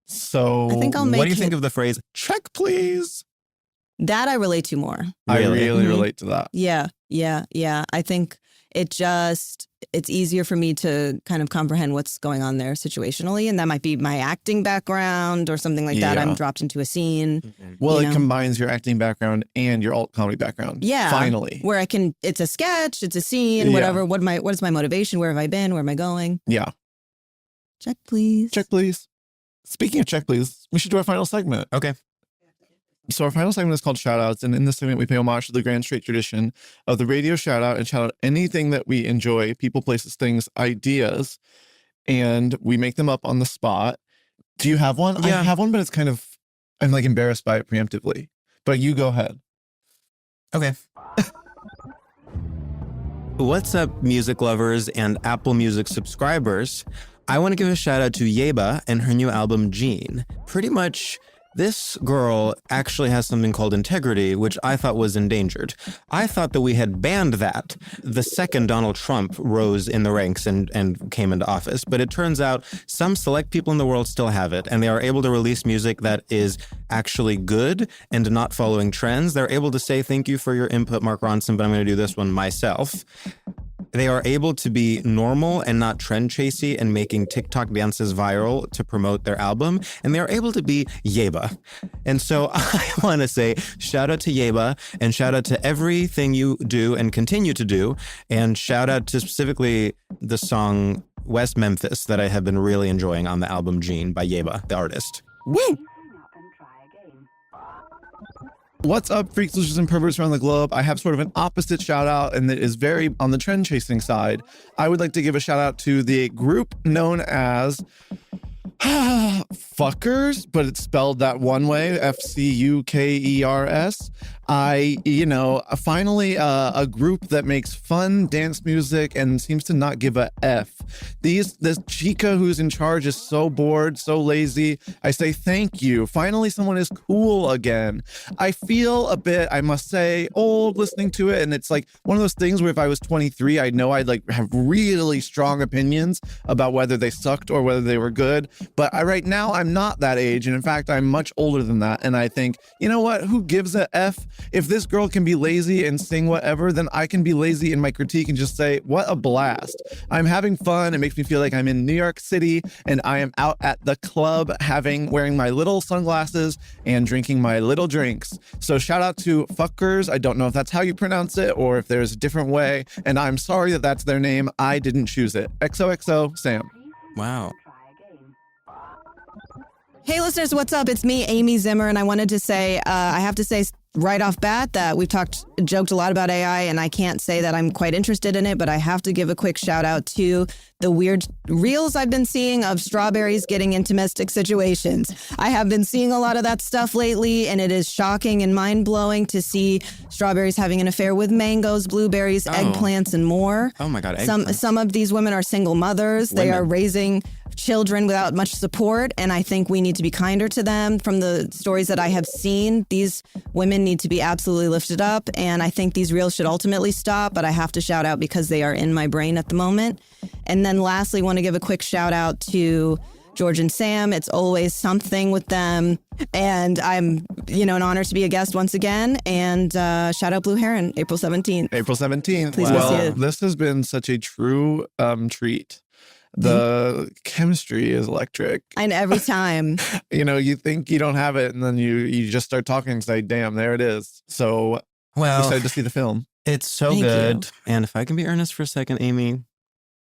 So I think I'll make What do you it- think of the phrase, check please? That I relate to more. I Really? really Mhm. relate to that. Yeah. I think it's easier for me to kind of comprehend what's going on there situationally. And that might be my acting background or something like that. Yeah. I'm dropped into a scene. Well, You it know? combines your acting background and your alt comedy background. Yeah. Finally. Where it's a sketch, it's a scene, Yeah. whatever. What is my motivation? Where have I been? Where am I going? Yeah. Check, please. Check, please. Speaking of check, please, we should do our final segment. Okay. So our final segment is called Shoutouts, and in this segment, we pay homage to the grand straight tradition of the radio shoutout and shout out anything that we enjoy, people, places, things, ideas, and we make them up on the spot. Do you have one? Yeah. I have one, but I'm like embarrassed by it preemptively. But you go ahead. Okay. What's up, music lovers and Apple Music subscribers? I want to give a shout out to Yeba and her new album, Gene. Pretty much, this girl actually has something called integrity, which I thought was endangered. I thought that we had banned that the second Donald Trump rose in the ranks and came into office. But it turns out some select people in the world still have it, and they are able to release music that is actually good and not following trends. They're able to say, thank you for your input, Mark Ronson, but I'm going to do this one myself. They are able to be normal and not trend chasey and making TikTok dances viral to promote their album. And they are able to be Yeba. And so I want to say shout out to Yeba and shout out to everything you do and continue to do. And shout out to specifically the song West Memphis that I have been really enjoying on the album Gene by Yeba, the artist. Woo! What's up, freaks, losers, and perverts around the globe? I have sort of an opposite shout out, and it is very on the trend chasing side. I would like to give a shout out to the group known as Fuckers, but it's spelled that one way, F-C-U-K-E-R-S. Finally a group that makes fun dance music and seems to not give a F. This chica who's in charge is so bored, so lazy. I say thank you. Finally, someone is cool again. I feel a bit, I must say, old listening to it, and it's like one of those things where if I was 23, I know I'd like have really strong opinions about whether they sucked or whether they were good. But right now, I'm not that age, and in fact, I'm much older than that. And I think, you know what? Who gives a F? If this girl can be lazy and sing whatever, then I can be lazy in my critique and just say, what a blast. I'm having fun. It makes me feel like I'm in New York City and I am out at the club wearing my little sunglasses and drinking my little drinks. So shout out to Fuckers. I don't know if that's how you pronounce it or if there's a different way. And I'm sorry that that's their name. I didn't choose it. XOXO, Sam. Wow. Hey listeners, what's up? It's me, Amy Zimmer, and I wanted to say, I have to say right off bat that we've joked a lot about AI, and I can't say that I'm quite interested in it, but I have to give a quick shout out to the weird reels I've been seeing of strawberries getting into domestic situations. I have been seeing a lot of that stuff lately, and it is shocking and mind-blowing to see strawberries having an affair with mangoes, blueberries, eggplants, and more. Oh my God. Some of these women are single mothers. They are raising children without much support, and I think we need to be kinder to them. From the stories that I have seen, these women need to be absolutely lifted up, and I think these reels should ultimately stop, but I have to shout out because they are in my brain at the moment. And then lastly, want to give a quick shout out to George and Sam. It's always something with them. And I'm, an honor to be a guest once again. And shout out Blue Heron, April 17th. April 17th. Please go see it. This has been such a true treat. The chemistry is electric. And every time. You think you don't have it, and then you just start talking and say, damn, there it is. So excited to see the film. It's so Thank good. you. And if I can be earnest for a second, Amy,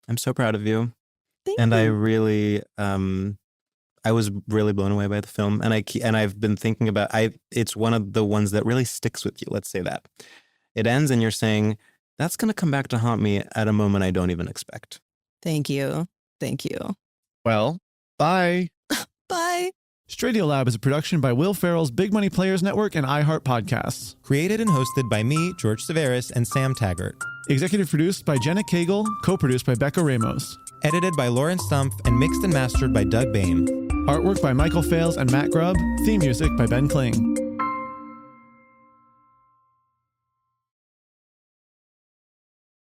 I'm so proud of you. Thank And you. I really, I was really blown away by the film. And I've been thinking about, it's one of the ones that really sticks with you. Let's say that. It ends and you're saying, that's going to come back to haunt me at a moment I don't even expect. Thank you. Thank you. Well, bye. Bye. StraightioLab is a production by Will Ferrell's Big Money Players Network and iHeart Podcasts. Created and hosted by me, George Civeris, and Sam Taggart. Executive produced by Jenna Cagle, co-produced by Becca Ramos. Edited by Lauren Stumpf and mixed and mastered by Doug Bain. Artwork by Michael Fales and Matt Grubb. Theme music by Ben Kling.